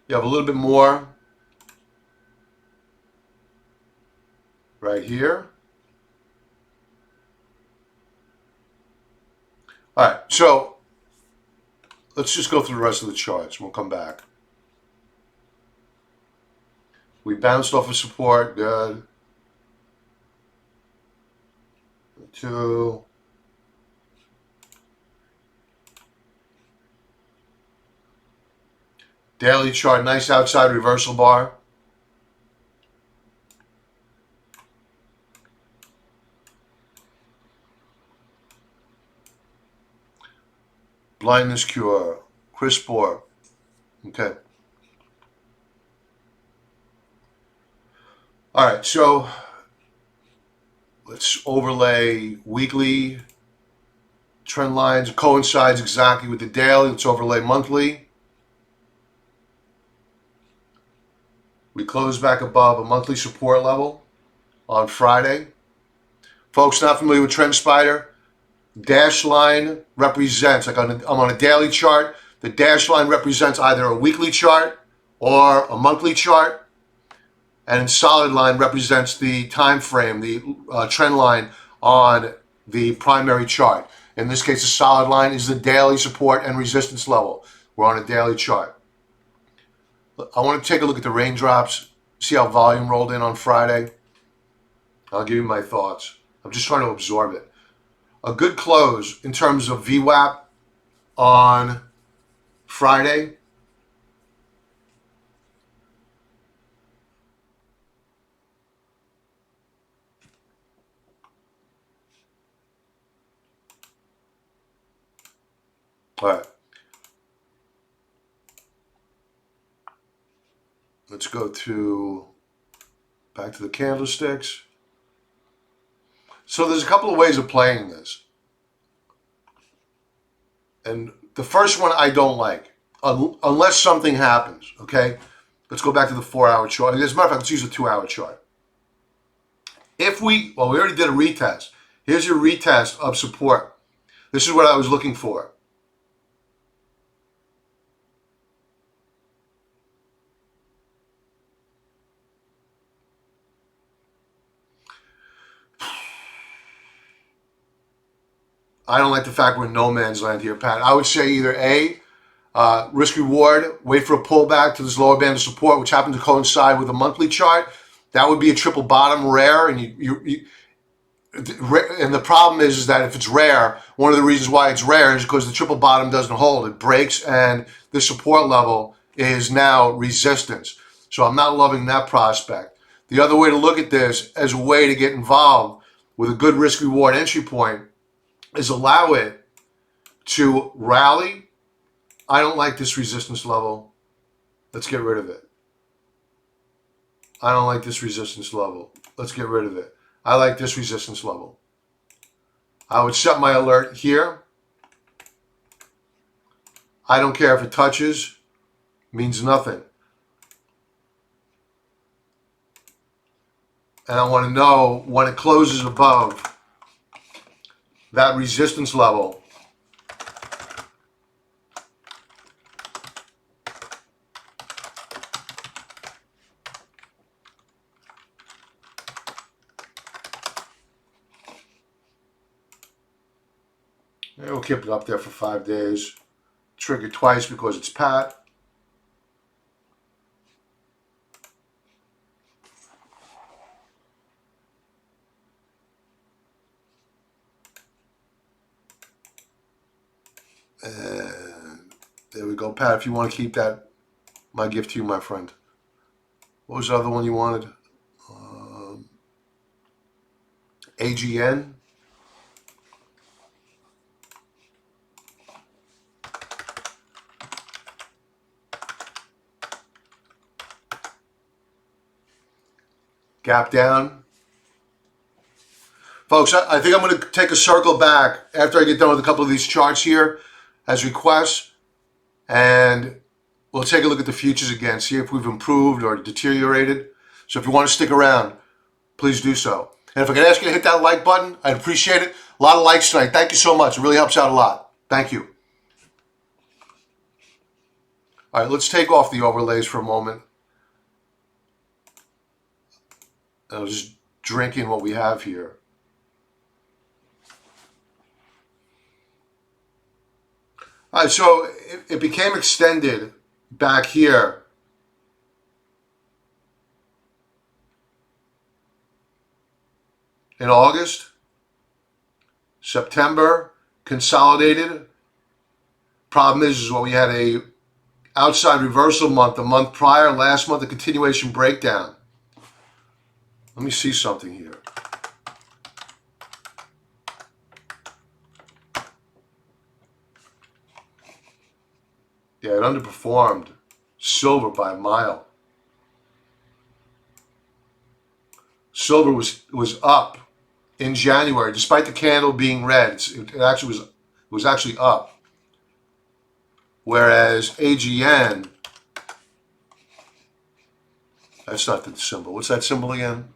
You have a little bit more right here. All right, so let's just go through the rest of the charts. We'll come back. We bounced off of support. Good. 2. Daily chart, nice outside reversal bar. Blindness cure. CRISPR. Okay. All right, so let's overlay weekly trend lines. It coincides exactly with the daily. Let's overlay monthly. We closed back above a monthly support level on Friday. Folks not familiar with TrendSpider, dash line represents, like I'm on a daily chart, the dash line represents either a weekly chart or a monthly chart, and solid line represents the time frame, the trend line on the primary chart. In this case, the solid line is the daily support and resistance level. We're on a daily chart. I want to take a look at the raindrops, see how volume rolled in on Friday. I'll give you my thoughts. I'm just trying to absorb it. A good close in terms of VWAP on Friday. All right. Let's go back to the candlesticks. So there's a couple of ways of playing this. And the first one I don't like, unless something happens, okay? Let's go back to the 4-hour chart. As a matter of fact, let's use a 2-hour chart. We already did a retest. Here's your retest of support. This is what I was looking for. I don't like the fact we're in no man's land here, Pat. I would say either A, risk reward, wait for a pullback to this lower band of support, which happened to coincide with a monthly chart. That would be a triple bottom rare, and and the problem is that if it's rare, one of the reasons why it's rare is because the triple bottom doesn't hold. It breaks, and the support level is now resistance. So I'm not loving that prospect. The other way to look at this as a way to get involved with a good risk reward entry point is allow it to rally. I don't like this resistance level. Let's get rid of it. I don't like this resistance level. Let's get rid of it. I like this resistance level. I would set my alert here. I don't care if it touches. Means nothing. And I want to know when it closes above that resistance level. We'll keep it up there for 5 days. Trigger twice because it's Pat. And there we go, Pat. If you want to keep that, my gift to you, my friend. What was the other one you wanted? AGN. Gap down. Folks, I think I'm going to take a circle back after I get done with a couple of these charts here as requests. And we'll take a look at the futures again, see if we've improved or deteriorated. So if you want to stick around, please do so. And if I could ask you to hit that like button, I'd appreciate it. A lot of likes tonight. Thank you so much. It really helps out a lot. Thank you. All right, let's take off the overlays for a moment. I was just drinking what we have here. All right, so it became extended back here. In August, September, consolidated. Problem is what we had a outside reversal month, the month prior, last month, a continuation breakdown. Let me see something here. Yeah, it underperformed silver by a mile. Silver was up in January, despite the candle being red. It actually was actually up. Whereas AGN, that's not the symbol. What's that symbol again?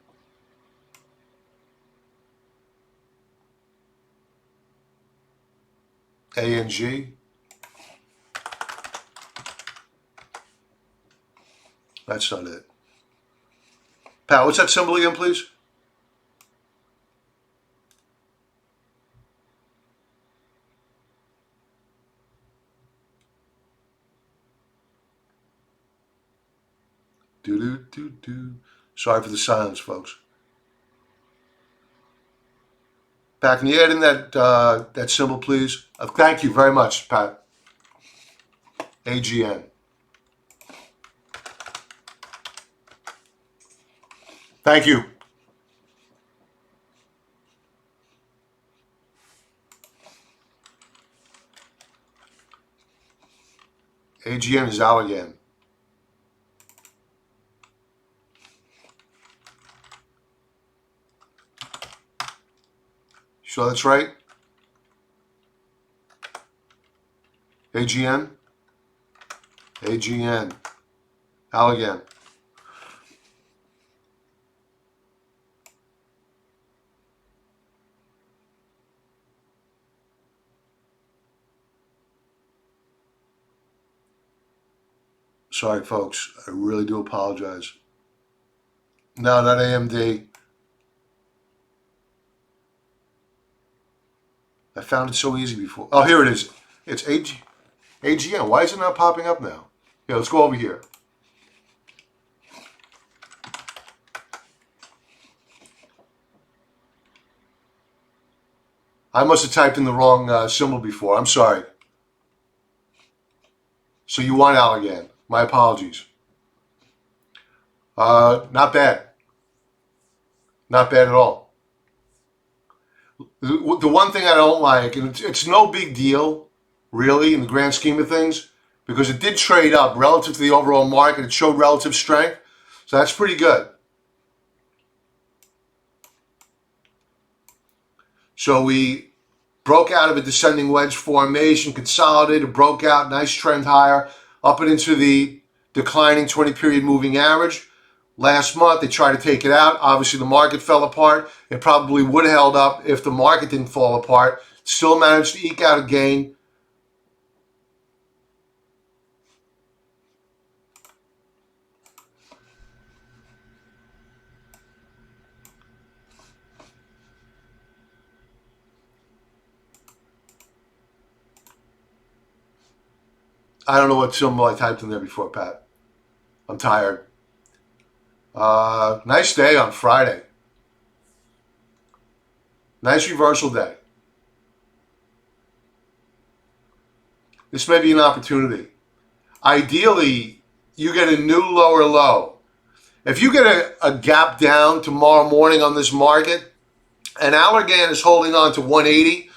ANG. That's not it. Pat, what's that symbol again, please? Do. Sorry for the silence, folks. Pat, can you add in that symbol, please? Thank you very much, Pat. AGN. Thank you. AGN is out again. So that's right. AGN. AGN. Allergan. Sorry, folks. I really do apologize. No, not AMD. I found it so easy before. Oh, here it is. It's AGN. Why is it not popping up now? Yeah, let's go over here. I must have typed in the wrong symbol before. I'm sorry. So you want Allergan. My apologies. Not bad. Not bad at all. The one thing I don't like, and it's no big deal, really, in the grand scheme of things, because it did trade up relative to the overall market. It showed relative strength. So that's pretty good. So we broke out of a descending wedge formation, consolidated, broke out, nice trend higher, up and into the declining 20-period moving average. Last month, they tried to take it out. Obviously, the market fell apart. It probably would have held up if the market didn't fall apart. Still managed to eke out a gain. I don't know what symbol I typed in there before, Pat. I'm tired. Nice day on Friday. Nice reversal day. This may be an opportunity. Ideally, you get a new lower low. If you get a gap down tomorrow morning on this market, and Allergan is holding on to 180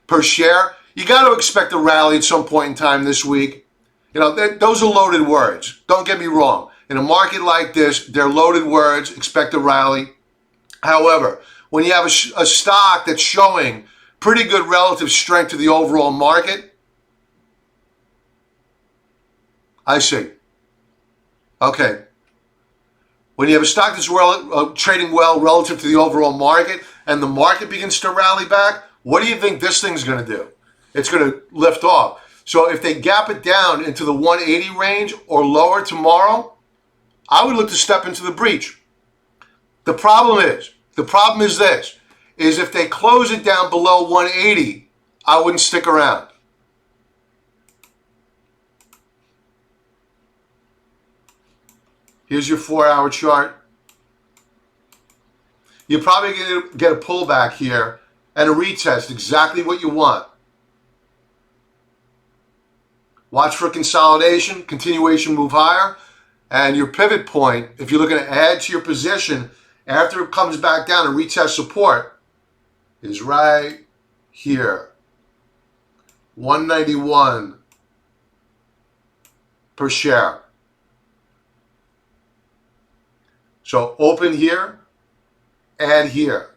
per share, you got to expect a rally at some point in time this week. You know, those are loaded words. Don't get me wrong. In a market like this, they're loaded words. Expect a rally. However, when you have a stock that's showing pretty good relative strength to the overall market, I see. Okay. When you have a stock that's trading well relative to the overall market and the market begins to rally back, what do you think this thing's going to do? It's going to lift off. So if they gap it down into the 180 range or lower tomorrow, I would look to step into the breach. The problem is this, is if they close it down below 180, I wouldn't stick around. Here's your 4-hour chart. You're probably going to get a pullback here and a retest, exactly what you want. Watch for consolidation, continuation move higher, and your pivot point, if you're looking to add to your position after it comes back down and retest support, is right here. 191 per share. So open here, add here.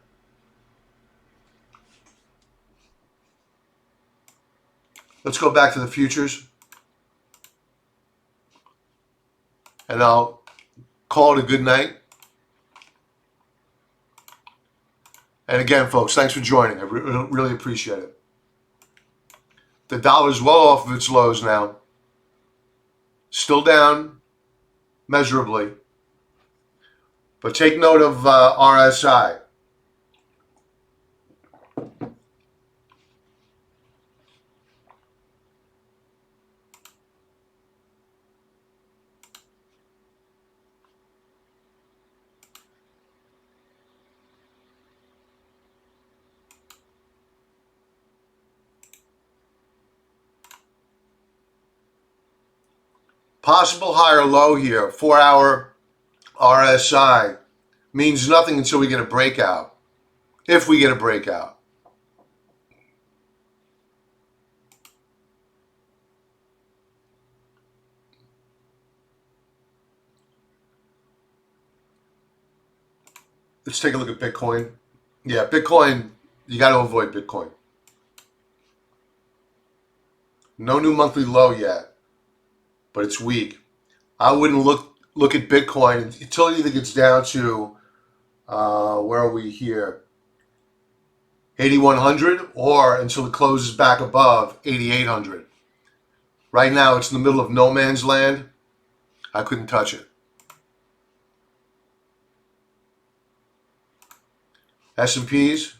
Let's go back to the futures. And I'll call it a good night. And again, folks, thanks for joining. I really appreciate it. The dollar's well off of its lows now. Still down measurably. But take note of RSI. Possible high or low here, 4-hour RSI, means nothing until we get a breakout. If we get a breakout. Let's take a look at Bitcoin. Yeah, Bitcoin You got to avoid Bitcoin. No new monthly low yet, but it's weak. I wouldn't look at Bitcoin until it either gets down to where are we here, 8,100, or until it closes back above 8,800. Right now, it's in the middle of no man's land. I couldn't touch it. S&Ps.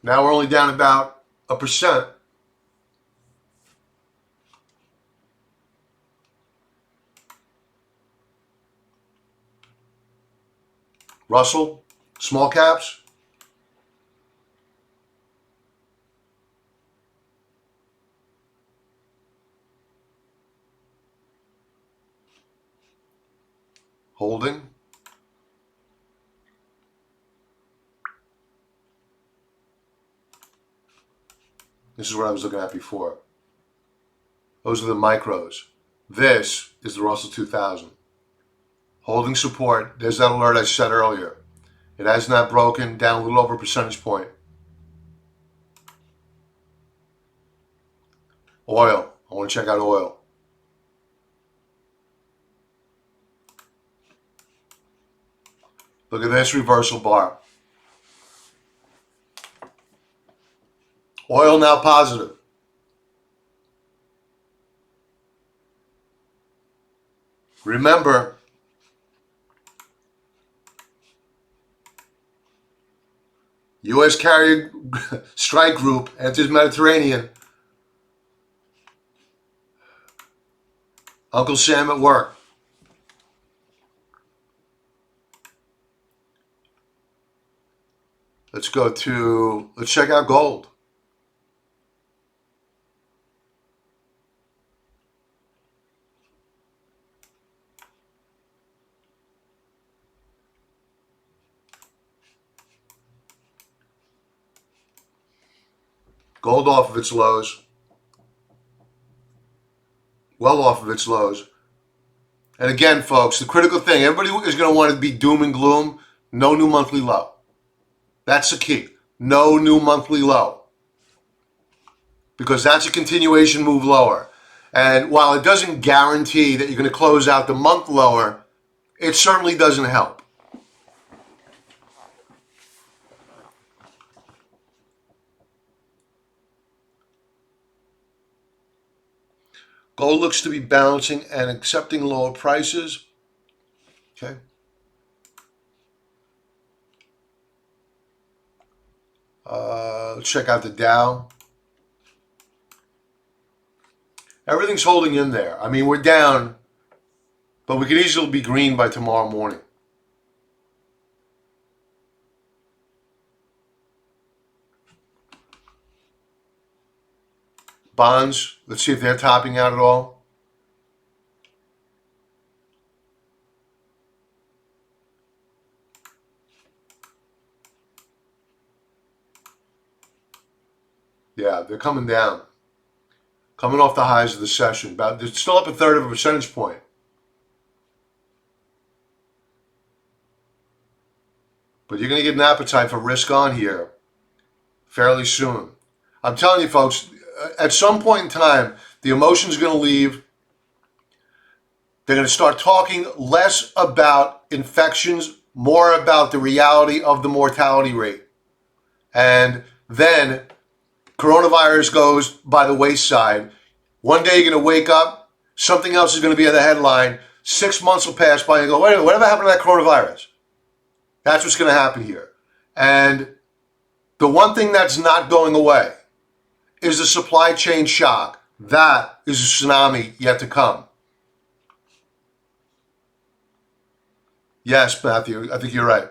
Now we're only down about 1%. Russell, small caps. Holding. This is what I was looking at before. Those are the micros. This is the Russell 2000. Holding support. There's that alert I said earlier. It has not broken, down a little over a percentage point. Oil. I want to check out oil. Look at this reversal bar. Oil now positive. Remember, U.S. carrier strike group enters Mediterranean. Uncle Sam at work. Let's check out gold. Gold off of its lows. Well off of its lows. And again, folks, the critical thing, everybody is going to want to be doom and gloom. No new monthly low. That's the key. No new monthly low. Because that's a continuation move lower. And while it doesn't guarantee that you're going to close out the month lower, it certainly doesn't help. Gold looks to be balancing and accepting lower prices. Okay. Let's check out the Dow. Everything's holding in there. I mean, we're down, but we could easily be green by tomorrow morning. Bonds, let's see if they're topping out at all. Yeah, they're coming down. Coming off the highs of the session. They're still up 1/3 of a percentage point. But you're going to get an appetite for risk on here fairly soon. I'm telling you, folks, at some point in time, the emotion's going to leave. They're going to start talking less about infections, more about the reality of the mortality rate. And then coronavirus goes by the wayside. One day you're going to wake up, something else is going to be in the headline. 6 months will pass by and you go, wait a minute, whatever happened to that coronavirus? That's what's going to happen here. And the one thing that's not going away is the supply chain shock. That is a tsunami yet to come. Yes, Matthew, I think you're right.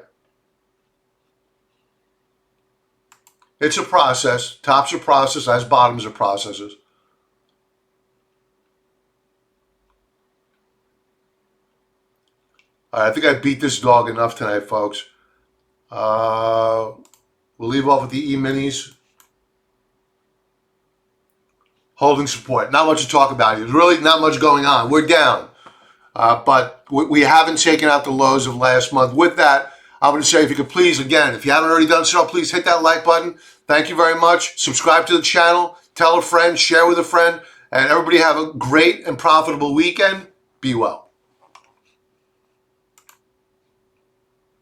It's a process. Tops are process as bottoms are processes. All right, I think I beat this dog enough tonight, folks. We'll leave off with the E-minis. Holding support. Not much to talk about. There's really not much going on. We're down. But we haven't taken out the lows of last month. With that, I'm going to say if you could please, again, if you haven't already done so, please hit that like button. Thank you very much. Subscribe to the channel. Tell a friend. Share with a friend. And everybody have a great and profitable weekend. Be well.